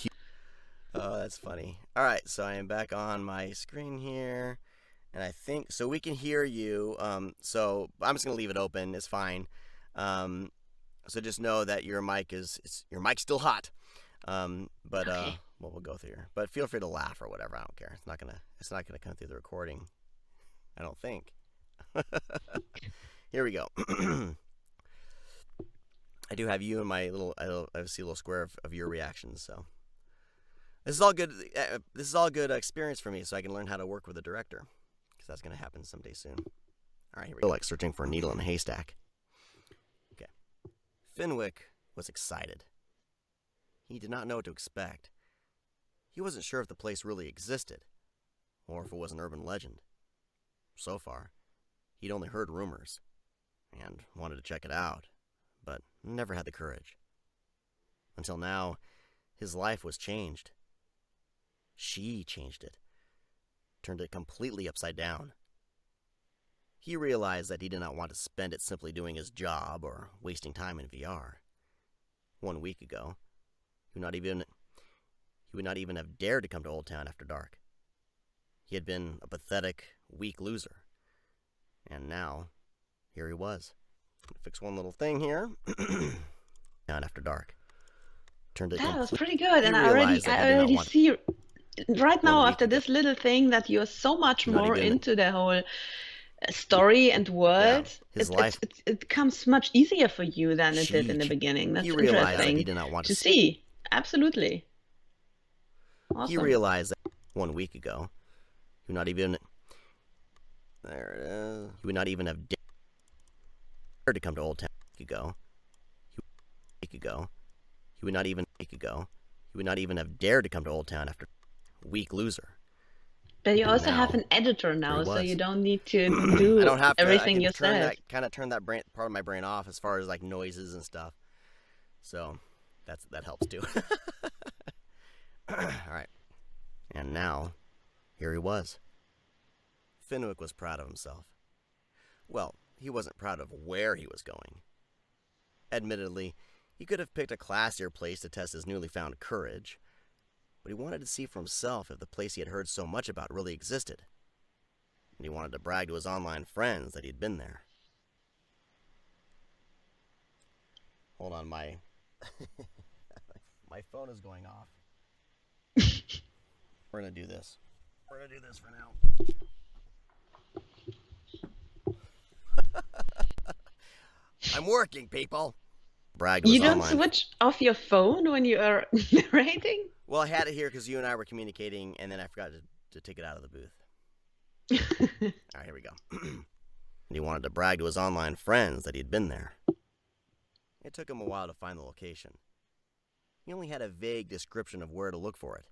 oh, that's funny. All right. So I am back on my screen here. And I think so we can hear you. So I'm just gonna leave it open. It's fine. Um, so just know that your your mic's still hot. But okay. well, we'll go through here. But feel free to laugh or whatever. I don't care. It's not gonna come through the recording. I don't think. Here we go. I do have you in my little. I see a little square of your reactions. So this is all good. This is all good experience for me, so I can learn how to work with a director, because that's gonna happen someday soon. All right, here we go. Like searching for a needle in a haystack. Okay. Finwick was excited. He did not know what to expect. He wasn't sure if the place really existed, or if it was an urban legend. So far, he'd only heard rumors, and wanted to check it out, but never had the courage. Until now, his life was changed. She changed it, turned it completely upside down. He realized that he did not want to spend it simply doing his job or wasting time in VR. 1 week ago, he would not even have dared to come to Old Town after dark. He had been a pathetic, weak loser. And now, here he was. Fix one little thing here. Down after dark. Turned it That was complete. pretty good, He and realized that he I did not already want see right one now week after ago. this little thing that you're so much Not more even, into the whole story and yeah, world. his life. It comes much easier for you than it did She, in the beginning. he That's realized that he interesting did not want to to. see. Absolutely. He Awesome. realized that 1 week ago, he would not even. There it is. He would not even have dared to come to Old Town. Week ago, he would not even. He would not even have dared to come to Old Town after. Weak loser. But you And also have now, an editor here he now, so you was. don't need to I do don't have to. I everything can yourself. turn that brain part of my brain off as far as like noises and stuff. So that helps too. All right. And now, here he was. Finwick was proud of himself. Well, he wasn't proud of where he was going. Admittedly, he could have picked a classier place to test his newly found courage, but he wanted to see for himself if the place he had heard so much about really existed. And he wanted to brag to his online friends that he'd been there. Hold on, my my phone is going off. We're gonna do this. We're gonna do this for now. I'm working, people. Brag was You don't online. switch off your phone when you are narrating? Well, I had it here because you and I were communicating, and then I forgot to take it out of the booth. All right, here we go. And he wanted to brag to his online friends that he'd been there. It took him a while to find the location. He only had a vague description of where to look for it,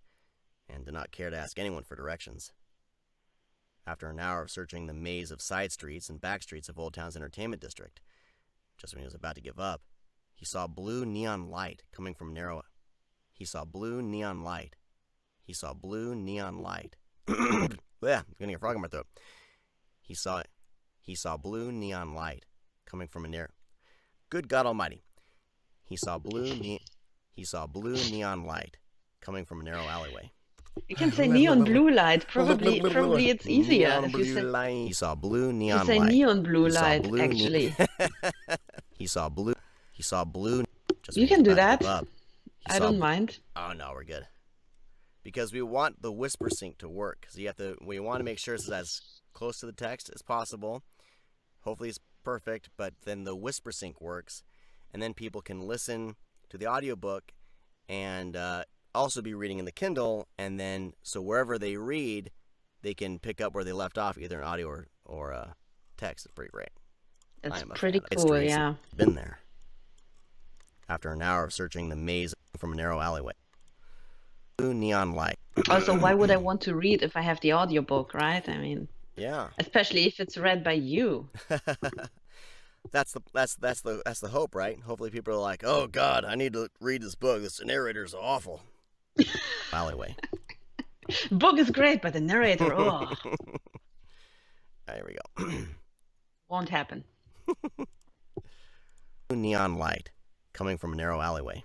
and did not care to ask anyone for directions. After an hour of searching the maze of side streets and back streets of Old Town's entertainment district, just when he was about to give up, he saw blue neon light coming from narrow. He saw blue neon light. He saw blue neon light. Yeah, I'm getting a frog in my throat. He saw blue neon light coming from a narrow. Good God Almighty. He saw blue neon light coming from a narrow alleyway. You can say neon blue light. Probably it's easier Neon if you blue say light. He saw blue you neon say light. neon blue He saw light. blue Actually, He saw blue. Just you means can do about to that. give up. I don't mind. Oh no, we're good. Because we want the whisper sync to work. Because we want to make sure it's as close to the text as possible. Hopefully it's perfect, but then the whisper sync works, and then people can listen to the audiobook and also be reading in the Kindle, and then so wherever they read, they can pick up where they left off, either in audio or text. It's pretty great. It's pretty cool, yeah. Been there. After an hour of searching the maze from a narrow alleyway. Blue neon light. Also, why would I want to read if I have the audiobook, right? I mean, yeah. Especially if it's read by you. That's the hope, right? Hopefully people are like, oh God, I need to read this book. This narrator's awful. Alleyway. Book is great, but the narrator, oh. There we go. Won't happen. Neon light coming from a narrow alleyway.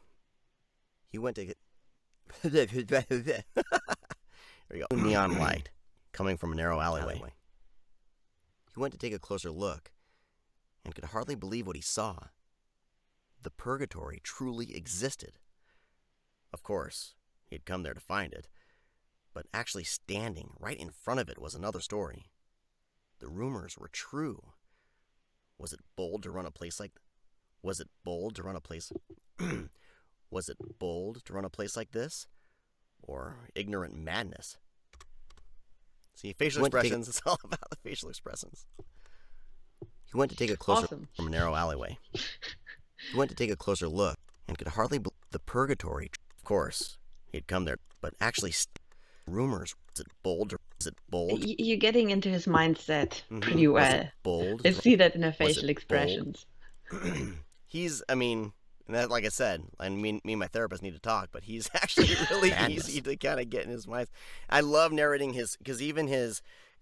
He went to get. There we go. Neon light coming from a narrow alleyway. He went to take a closer look and could hardly believe what he saw. The purgatory truly existed. Of course, he had come there to find it, but actually standing right in front of it was another story. The rumors were true. Was it bold to run a place like Was it bold to run a place like this? Or ignorant madness? See, facial expressions, it's all about the facial expressions. He went to take a closer look from a narrow alleyway. He went to take a closer look and could hardly believe the purgatory. Of course, he had come there, but actually rumors. Was it bold? You're getting into his mindset pretty well. Was it bold? I see that in her facial expressions. Like I said, me and my therapist need to talk, but he's actually really easy to kind of get in his mind. I love narrating because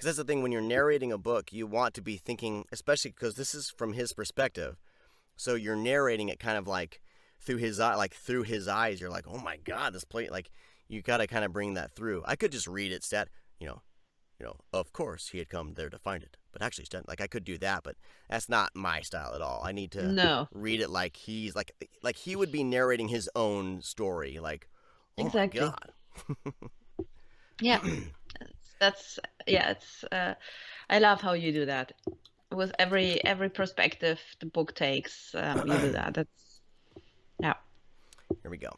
that's the thing, when you're narrating a book, you want to be thinking, especially because this is from his perspective, so you're narrating it kind of like through his eyes. You're like, oh my God, this play, like, you got to kind of bring that through. I could just read it of course he had come there to find it, but actually, like, I could do that, but that's not my style at all. I need to read it like he's like he would be narrating his own story, like, oh exactly. my God. Yeah, it's I love how you do that. With every perspective the book takes, you do that. That's Here we go.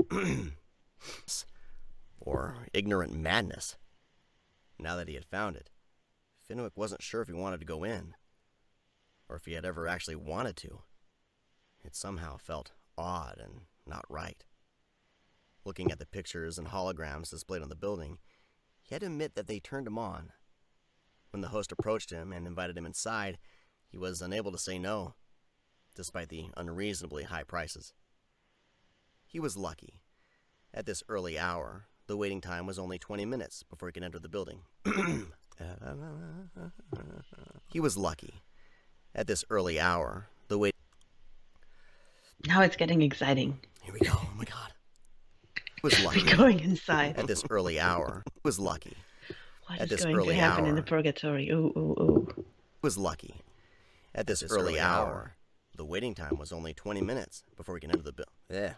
Or ignorant madness. Now that he had found it, Finwick wasn't sure if he wanted to go in, or if he had ever actually wanted to. It somehow felt odd and not right. Looking at the pictures and holograms displayed on the building, he had to admit that they turned him on. When the host approached him and invited him inside, he was unable to say no, despite the unreasonably high prices. He was lucky. At this early hour, the waiting time was only 20 minutes before he could enter the building. He was lucky. At this early hour, the wait. Now it's getting exciting. Here we go. Oh my God. He was lucky. We're going inside. At this early hour, he was lucky. What is going to happen in the purgatory? Ooh. He was lucky. At this early hour, the waiting time was only 20 minutes before he could enter the building.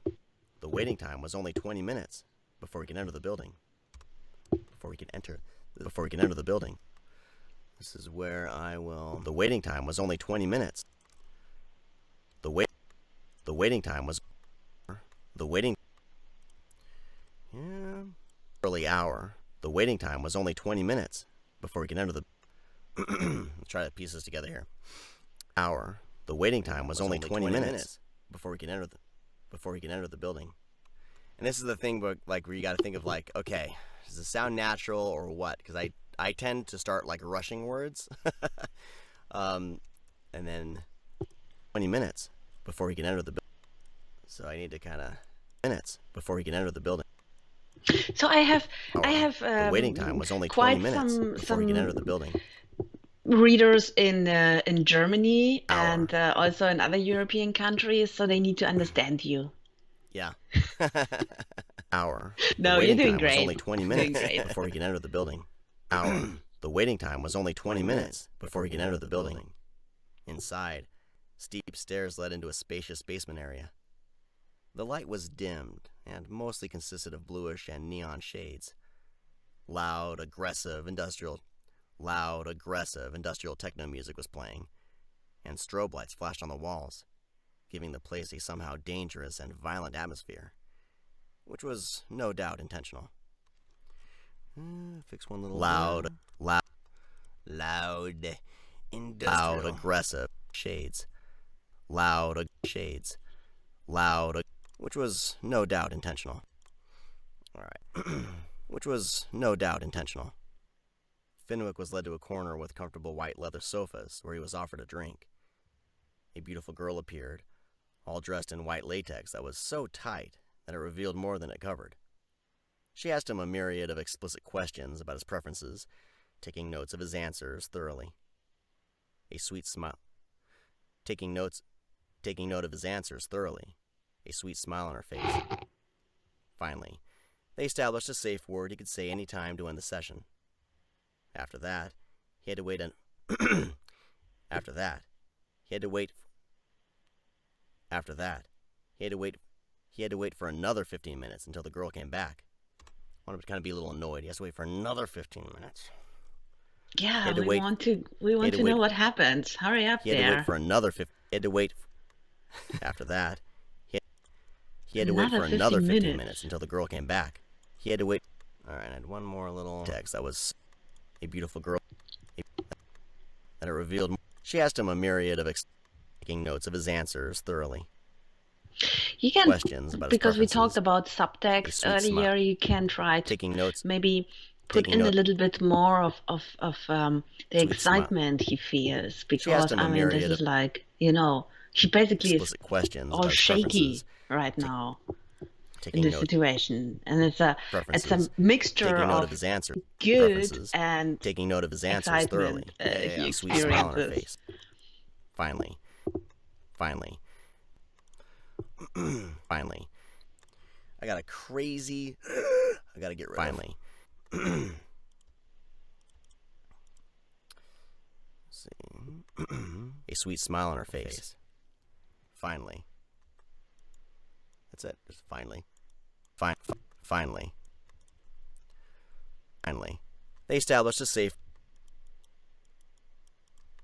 The waiting time was only 20 minutes before he could enter the building. Before he could enter the building. This is where I will. The waiting time was only 20 minutes. The waiting time was. Early hour. The waiting time was only 20 minutes before he could enter the. Let's try to piece this together here. Hour. The waiting time was only 20 minutes before he could enter the building. And this is the thing, but like, where you got to think of, like, okay, does this sound natural or what? Because I tend to start like rushing words, and then 20 minutes before he can enter the building. So I need to kind of minutes before he can enter the building. So I have the waiting time was only 20 minutes before he can enter the building. Readers in Germany and also in other European countries, so they need to understand you. Yeah. Hour. No, The you're waiting doing time was great. only 20 You're doing minutes great. before he could enter the building. Hour. The waiting time was only 20 minutes before he could enter the building. Inside, steep stairs led into a spacious basement area. The light was dimmed and mostly consisted of bluish and neon shades. Loud, aggressive industrial techno music was playing, and strobe lights flashed on the walls, giving the place a somehow dangerous and violent atmosphere, which was no doubt intentional. Fix one little loud, industrial, aggressive shades, which was no doubt intentional. All right, which was no doubt intentional. Finwick was led to a corner with comfortable white leather sofas where he was offered a drink. A beautiful girl appeared, all dressed in white latex that was so tight that it revealed more than it covered. She asked him a myriad of explicit questions about his preferences, taking notes of his answers thoroughly. A sweet smile. Taking note of his answers thoroughly, a sweet smile on her face. Finally, they established a safe word he could say any time to end the session. After that, he had to wait for another 15 minutes until the girl came back. I want him to kind of be a little annoyed. He has to wait for another 15 minutes. Yeah, we want to know what happens. Hurry up there. He had to wait for another 15 After that, he had to wait for another 15 minutes until the girl came back. He had to wait. All right, I had one more little text that was a beautiful girl. That it revealed. She asked him a myriad of taking notes of his answers thoroughly. You can, questions about because we his talked about subtext earlier, you can try to taking notes, maybe put in a little bit more of the excitement he feels, because I mean, this is like, you know, he basically is all shaky right now in this situation, and it's a mixture of his answer, good and taking note of his answers excitement thoroughly. he Sweet smile on her experiences. face. Finally, I got a crazy. I gotta get rid. Finally. See. A sweet smile on her face. Finally. That's it. Just finally. Finally. They established a safe.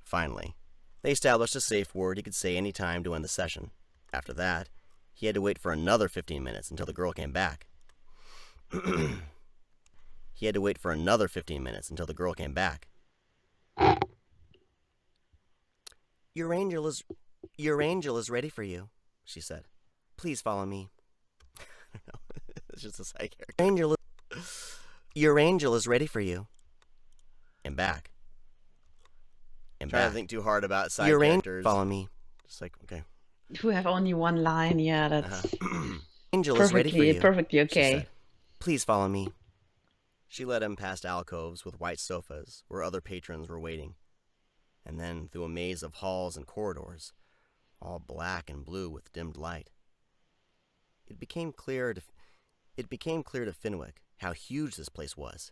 Finally. They established a safe word he could say any time to end the session. After that, he had to wait for another 15 minutes until the girl came back. He had to wait for another 15 minutes until the girl came back. Your angel is ready for you, she said. Please follow me. I don't know. It's just a side character. Your angel is ready for you. And back. Trying to think too hard about side characters. Follow me. Just like, okay. Who have only one line, yeah, that's Angel is ready for you, perfectly she okay. said. Please follow me. She led him past alcoves with white sofas where other patrons were waiting, and then through a maze of halls and corridors, all black and blue with dimmed light. It became clear to Finwick how huge this place was,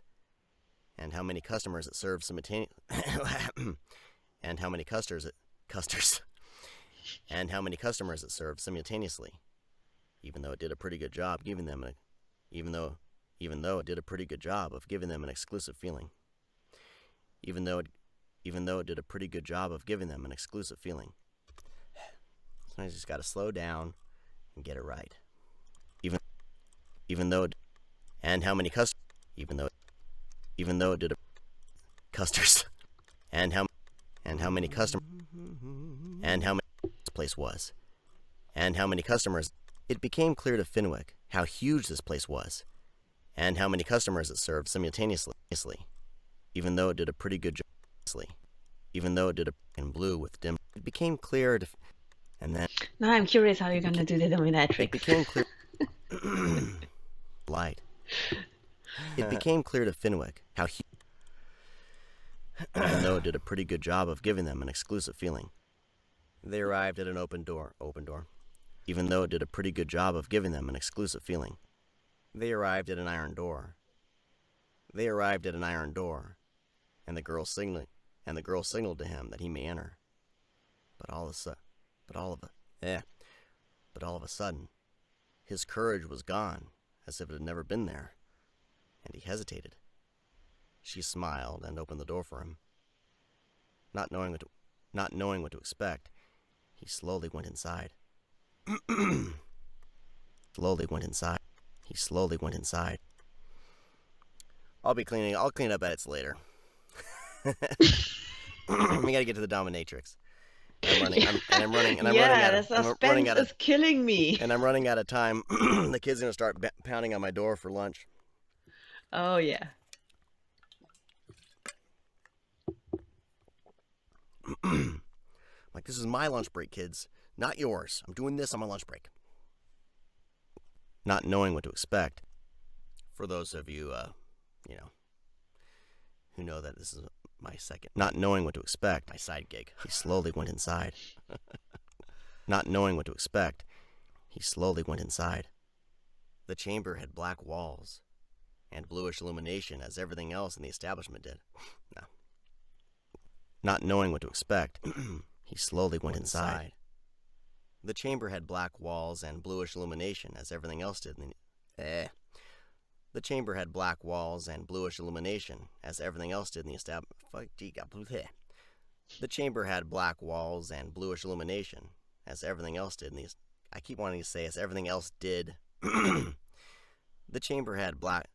and how many customers it served simultaneously. And how many customers it served simultaneously, even though it did a pretty good job giving them an exclusive feeling. Sometimes you just gotta slow down and get it right. And how many customers this place was, and how many customers. It became clear to Finwick how huge this place was, and how many customers it served simultaneously, even though it did a pretty good job. In blue with dim. It became clear to. And then. Now I'm curious how you're gonna do the dominatrix. It became clear. Light. It became clear to Finwick how huge. Even though it did a pretty good job of giving them an exclusive feeling. They arrived at an open door. even though it did a pretty good job of giving them an exclusive feeling. They arrived at an iron door. They arrived at an iron door, and the girl signaled to him that he may enter. But all of a sudden, his courage was gone, as if it had never been there, and he hesitated. She smiled and opened the door for him. Not knowing what to expect, he slowly went inside. He slowly went inside. I'll clean up edits later. We gotta get to the dominatrix. I'm running The suspense is killing me. And I'm running out of time. The kid's gonna start pounding on my door for lunch. Oh yeah. Like, this is my lunch break, kids, not yours. I'm doing this on my lunch break. Not knowing what to expect. For those of you, who know that this is my second. Not knowing what to expect, my side gig. He slowly went inside. Not knowing what to expect, he slowly went inside. The chamber had black walls and bluish illumination, as everything else in the establishment did. No. Not knowing what to expect, he slowly went inside. The chamber had black walls and bluish illumination, as everything else did. The chamber had black walls and bluish illumination, as everything else did in the establishment. The chamber had black walls and bluish illumination, as everything else did in the. I keep wanting to say as everything else did. The chamber had black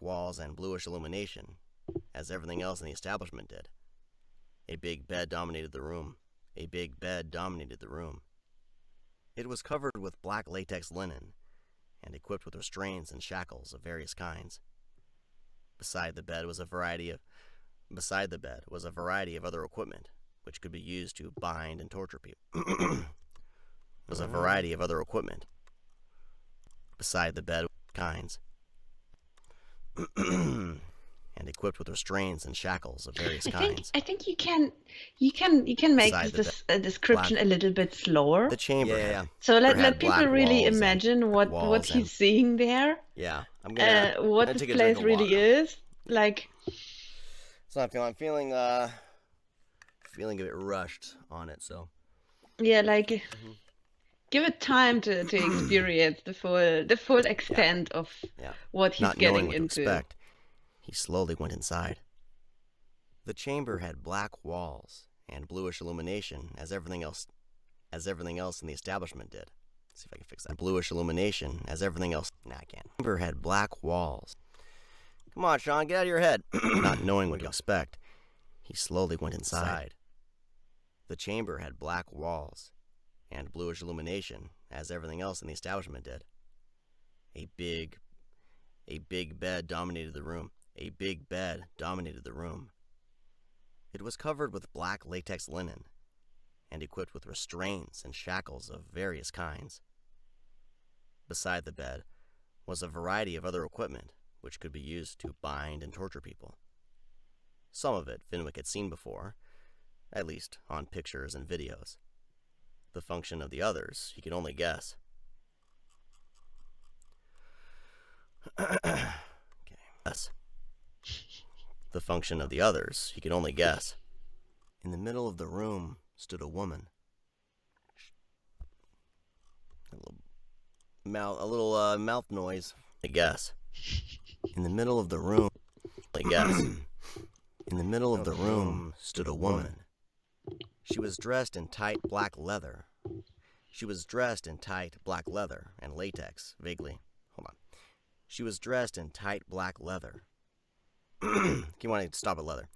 walls and bluish illumination, as everything else in the establishment did. A big bed dominated the room. It was covered with black latex linen and equipped with restraints and shackles of various kinds. Beside the bed was a variety of other equipment which could be used to bind and torture people. Beside the bed kinds. And equipped with restraints and shackles of various kinds. I think you can make this description a little bit slower. The chamber. Yeah. So let people really imagine what he's seeing there. Yeah, I'm what this place really is like. So I'm feeling a bit rushed on it. So. Yeah, like. Give it time to experience the full extent of what he's getting into. Expect, he slowly went inside. The chamber had black walls and bluish illumination, as everything else in the establishment did. Let's see if I can fix that. Bluish illumination, as everything else. Nah, I can't. The chamber had black walls. Come on, Sean, get out of your head. Not knowing what to expect, he slowly went inside. The chamber had black walls and bluish illumination, as everything else in the establishment did. A big bed dominated the room. It was covered with black latex linen and equipped with restraints and shackles of various kinds. Beside the bed was a variety of other equipment which could be used to bind and torture people. Some of it Finwick had seen before, at least on pictures and videos. The function of the others he could only guess. The function of the others he could only guess. In the middle of the room stood a woman. A little mouth noise. I guess. In the middle of the room. I guess. In the middle of the room stood a woman. She was dressed in tight black leather. And latex, vaguely. Hold on. She was dressed in tight black leather. Keep wanting to stop at leather.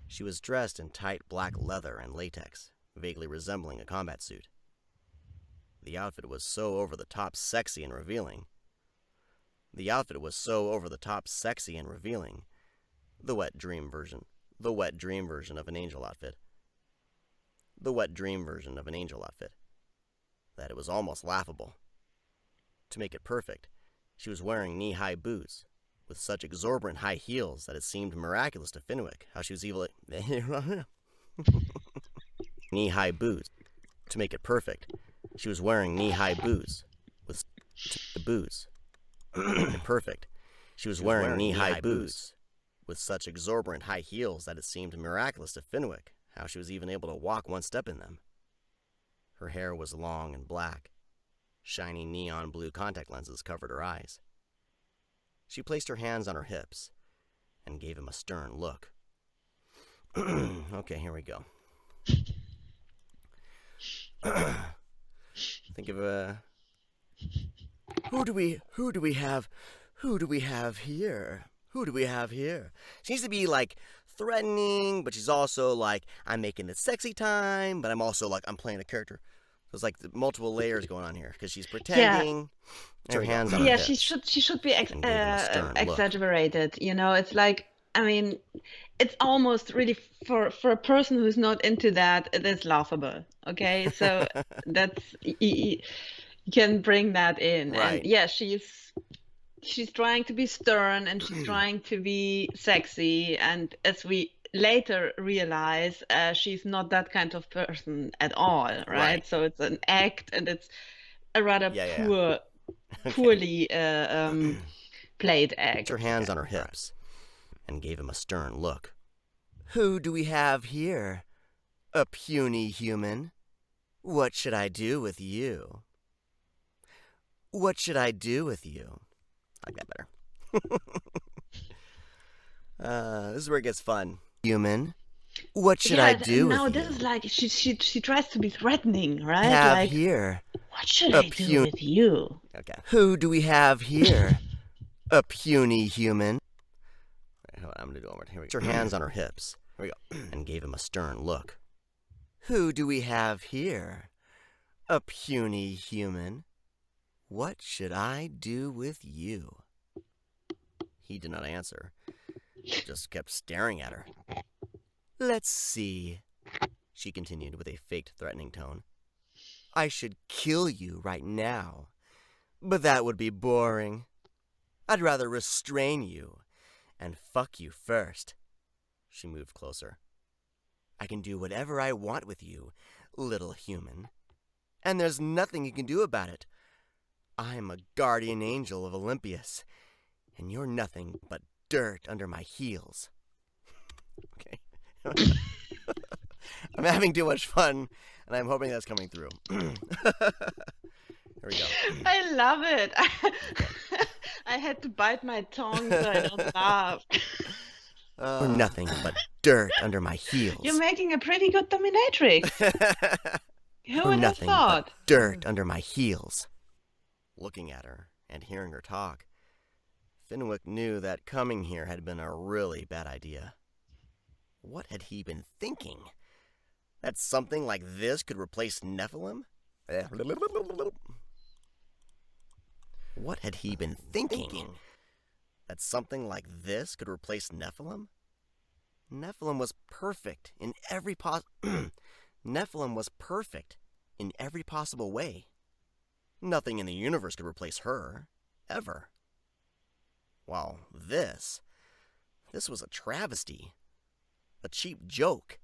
She was dressed in tight black leather and latex, vaguely resembling a combat suit. The outfit was so over-the-top sexy and revealing. The wet dream version of an angel outfit. That it was almost laughable. To make it perfect, she was wearing knee-high boots with such exorbitant high heels that it seemed miraculous to Finwick how she was knee-high boots To make it perfect, she was wearing knee-high boots with the boots. To make it perfect, she was wearing knee-high boots with such exorbitant high heels that it seemed miraculous to Finwick how she was even able to walk one step in them. Her hair was long and black. Shiny neon blue contact lenses covered her eyes. She placed her hands on her hips and gave him a stern look. Okay, here we go. Think of who do we have here? Who do we have here? She needs to be like threatening, but she's also like, I'm making it sexy time, but I'm also like, I'm playing a character. There's like multiple layers going on here because she's pretending. Yeah. Her hands on her hips. she should be exaggerated. You know, it's like, I mean, it's almost really for a person who's not into that, it is laughable. Okay, so that's you can bring that in, right. And yeah, she's trying to be stern and she's trying to be sexy, and as we later realize, she's not that kind of person at all, right? So it's an act, and it's a rather poorly played act. Her hands on her hips and gave him a stern look. Who do we have here? A puny human? What should I do with you? What should I do with you? I like that better. This is where it gets fun. Human? What should I do with you? No, this is like, she tries to be threatening, right? Have like, here. What should I do with you? Okay. Who do we have here? A puny human? I'm going to do it one more. Here we go. Her hands on her hips. Here we go. And gave him a stern look. Who do we have here? A puny human? What should I do with you? He did not answer. He just kept staring at her. Let's see, she continued with a faked threatening tone. I should kill you right now, but that would be boring. I'd rather restrain you and fuck you first. She moved closer. I can do whatever I want with you, little human. And there's nothing you can do about it. I'm a guardian angel of Olympius, and you're nothing but dirt under my heels. Okay. I'm having too much fun, and I'm hoping that's coming through. Here we go. I love it. I had to bite my tongue so I don't laugh. You're nothing but dirt under my heels. You're making a pretty good dominatrix. Who would have thought? But dirt under my heels. Looking at her and hearing her talk, Finwick knew that coming here had been a really bad idea. What had he been thinking? That something like this could replace Nephilim? What had he been thinking? That something like this could replace Nephilim? Nephilim was perfect in every Nephilim was perfect in every possible way. Nothing in the universe could replace her, ever. While this was a travesty, a cheap joke,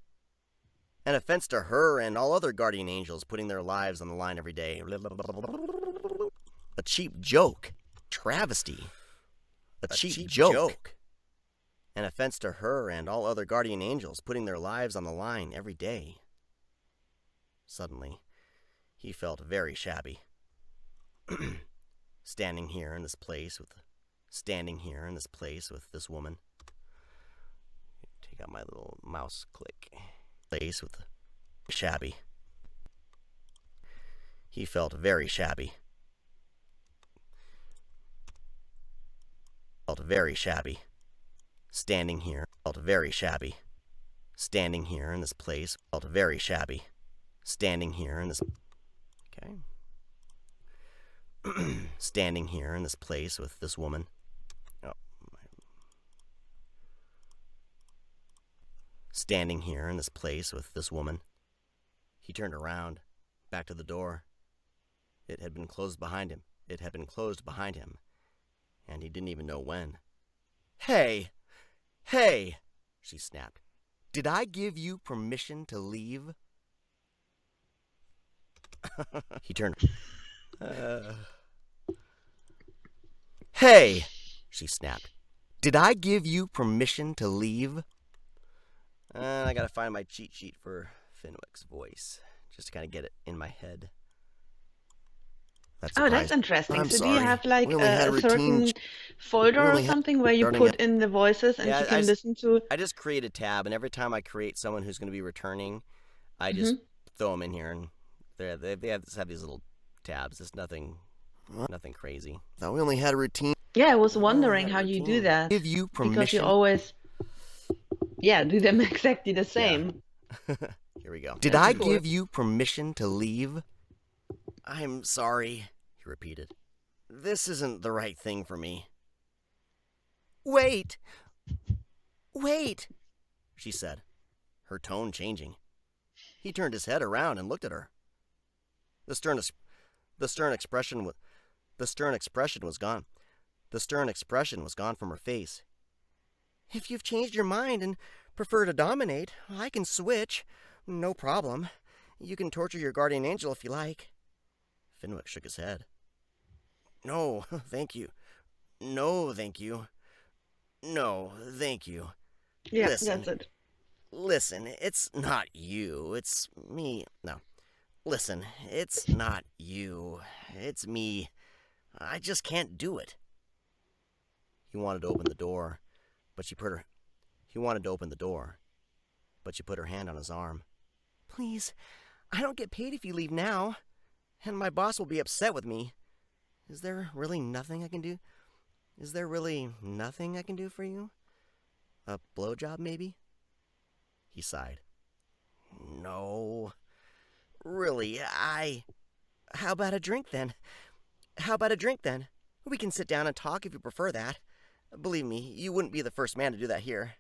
an offense to her and all other guardian angels putting their lives on the line every day. A cheap joke, travesty, a cheap joke, an offense to her and all other guardian angels putting their lives on the line every day. Suddenly, he felt very shabby. Standing here in this place with this woman. Take out my little mouse click. Place with shabby. He felt very shabby. Felt very shabby. Standing here, felt very shabby. Standing here in this place, felt very shabby. Standing here in this... Okay. Standing here in this place with this woman. Oh. Standing here in this place with this woman. He turned around, back to the door. It had been closed behind him. And he didn't even know when. Hey! Hey! She snapped. Did I give you permission to leave? He turned. Hey, she snapped. Did I give you permission to leave? I gotta find my cheat sheet for Finwick's voice, just to kind of get it in my head. Oh, that's interesting. I'm so sorry. do you have like We only had a certain folder or something where you put in the voices and you can listen to? I just create a tab, and every time I create someone who's going to be returning, I just throw them in here, and they have these little tabs. It's nothing crazy. Thought we only had a routine. Yeah, I was wondering how you do that. Give you permission. Because you always, do them exactly the same. Yeah. Here we go. Did I give you permission to leave? I'm sorry, he repeated. This isn't the right thing for me. Wait, she said, her tone changing. He turned his head around and looked at her. The stern expression was gone. The stern expression was gone from her face. If you've changed your mind and prefer to dominate, I can switch. No problem. You can torture your guardian angel if you like. Finwick shook his head. No, thank you. No, thank you. No, thank you. Yeah, that's it. Listen, it's not you. It's me. No. Listen, it's not you. It's me. I just can't do it. He wanted to open the door, but she put her hand on his arm. Please, I don't get paid if you leave now, and my boss will be upset with me. Is there really nothing I can do? Is there really nothing I can do for you? A blowjob, maybe? He sighed. No. Really, How about a drink, then? We can sit down and talk if you prefer that. Believe me, you wouldn't be the first man to do that here.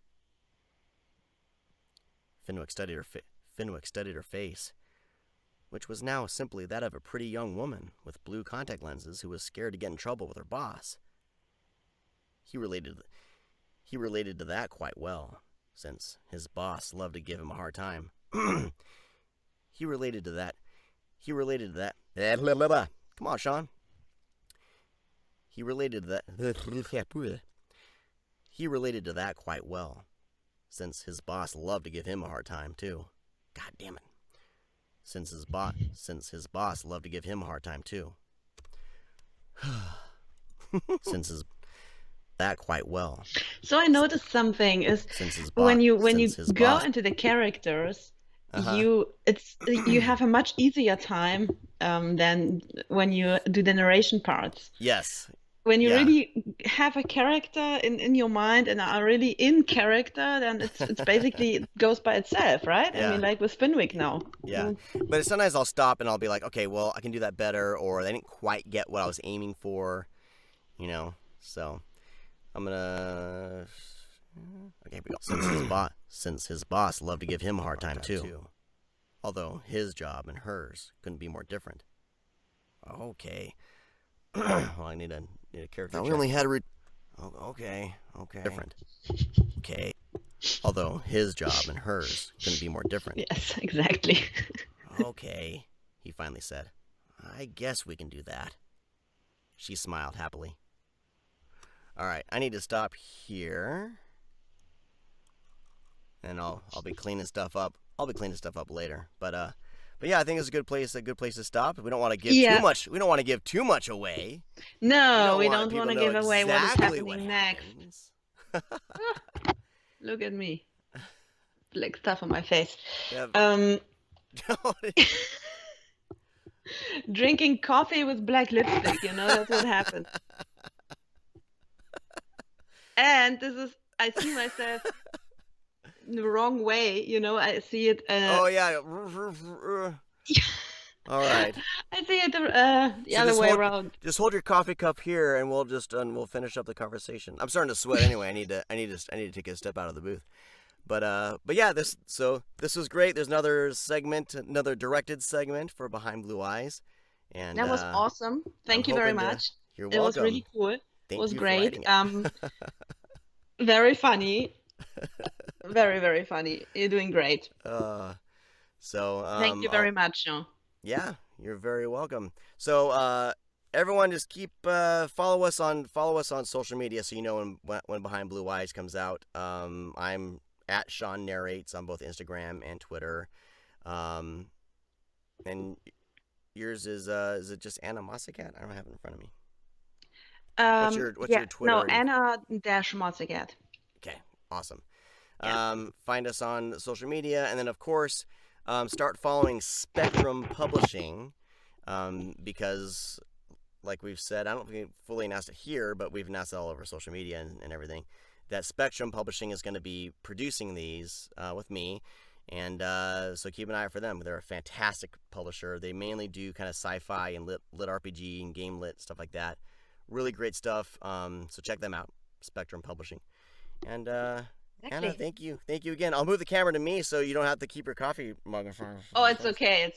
Finwick studied her face, which was now simply that of a pretty young woman with blue contact lenses who was scared to get in trouble with her boss. He related to that quite well, since his boss loved to give him a hard time. He related to that. Come on, Sean. He related to that quite well, since his boss loved to give him a hard time too. God damn it. Since his boss loved to give him a hard time too. That quite well. So I noticed something is when you go into the characters, you have a much easier time than when you do the narration parts. Yes. When you really have a character in your mind and are really in character, then it's basically it goes by itself, right? Yeah. I mean, like with Finwick now. Yeah. But sometimes I'll stop and I'll be like, okay, well, I can do that better, or I didn't quite get what I was aiming for, so I'm gonna... Okay, here we go. Since his boss loved to give him a hard time too. Although his job and hers couldn't be more different. Okay. Well, I need a character. We only had okay. Different. Okay. Although his job and hers couldn't be more different. Yes, exactly. Okay, he finally said. I guess we can do that. She smiled happily. All right, I need to stop here. And I'll be cleaning stuff up. I'll be cleaning stuff up later. But yeah, I think it's a good place to stop. We don't want to give too much. We don't want to give too much away. No, we don't want to give away what is happening next. Look at me. Black stuff on my face. Yeah. Drinking coffee with black lipstick, that's what happens. And I see myself the wrong way, I see it. Oh yeah. All right. I see it the other way around. Just hold your coffee cup here, and we'll finish up the conversation. I'm starting to sweat anyway. I need to take a step out of the booth. But yeah, this was great. There's another segment, another directed segment for Behind Blue Eyes, and that was awesome. Thank you very much. You're welcome. It was really cool. Thank it was you great. For writing it. Very funny. Very, very funny. You're doing great. So thank you very much, Jean. Yeah, You're very welcome. So, everyone, just keep follow us on social media so you know when Behind Blue Eyes comes out. I'm at Sean Narrates on both Instagram and Twitter. And yours is it just Anna Mocikat? I don't have it in front of me. What's Yeah, your no, Twitter? Anna dash Mocikat. Okay, awesome. Yeah. Find us on social media, and then of course, start following Spectrum Publishing, because, like we've said, I don't think we fully announced it here, but we've announced it all over social media and everything, that Spectrum Publishing is going to be producing these with me. And so keep an eye out for them. They're a fantastic publisher. They mainly do kind of sci-fi and lit RPG and game lit stuff like that. Really great stuff. So check them out, Spectrum Publishing. And Anna, thank you again. I'll move the camera to me so you don't have to keep your coffee mug in front of. Oh, it's okay.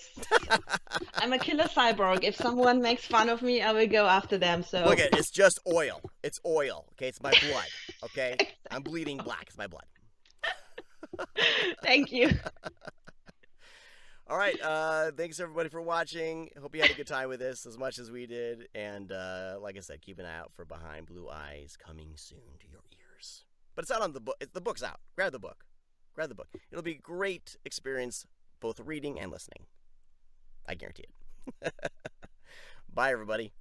I'm a killer cyborg. If someone makes fun of me, I will go after them. So look at it's just oil. It's oil. Okay, it's my blood. Okay, exactly. I'm bleeding black. It's my blood. Thank you. All right. Thanks everybody for watching. Hope you had a good time with this as much as we did. And like I said, keep an eye out for Behind Blue Eyes coming soon to your ears. But it's out on the book. The book's out. Grab the book. It'll be a great experience, both reading and listening. I guarantee it. Bye, everybody.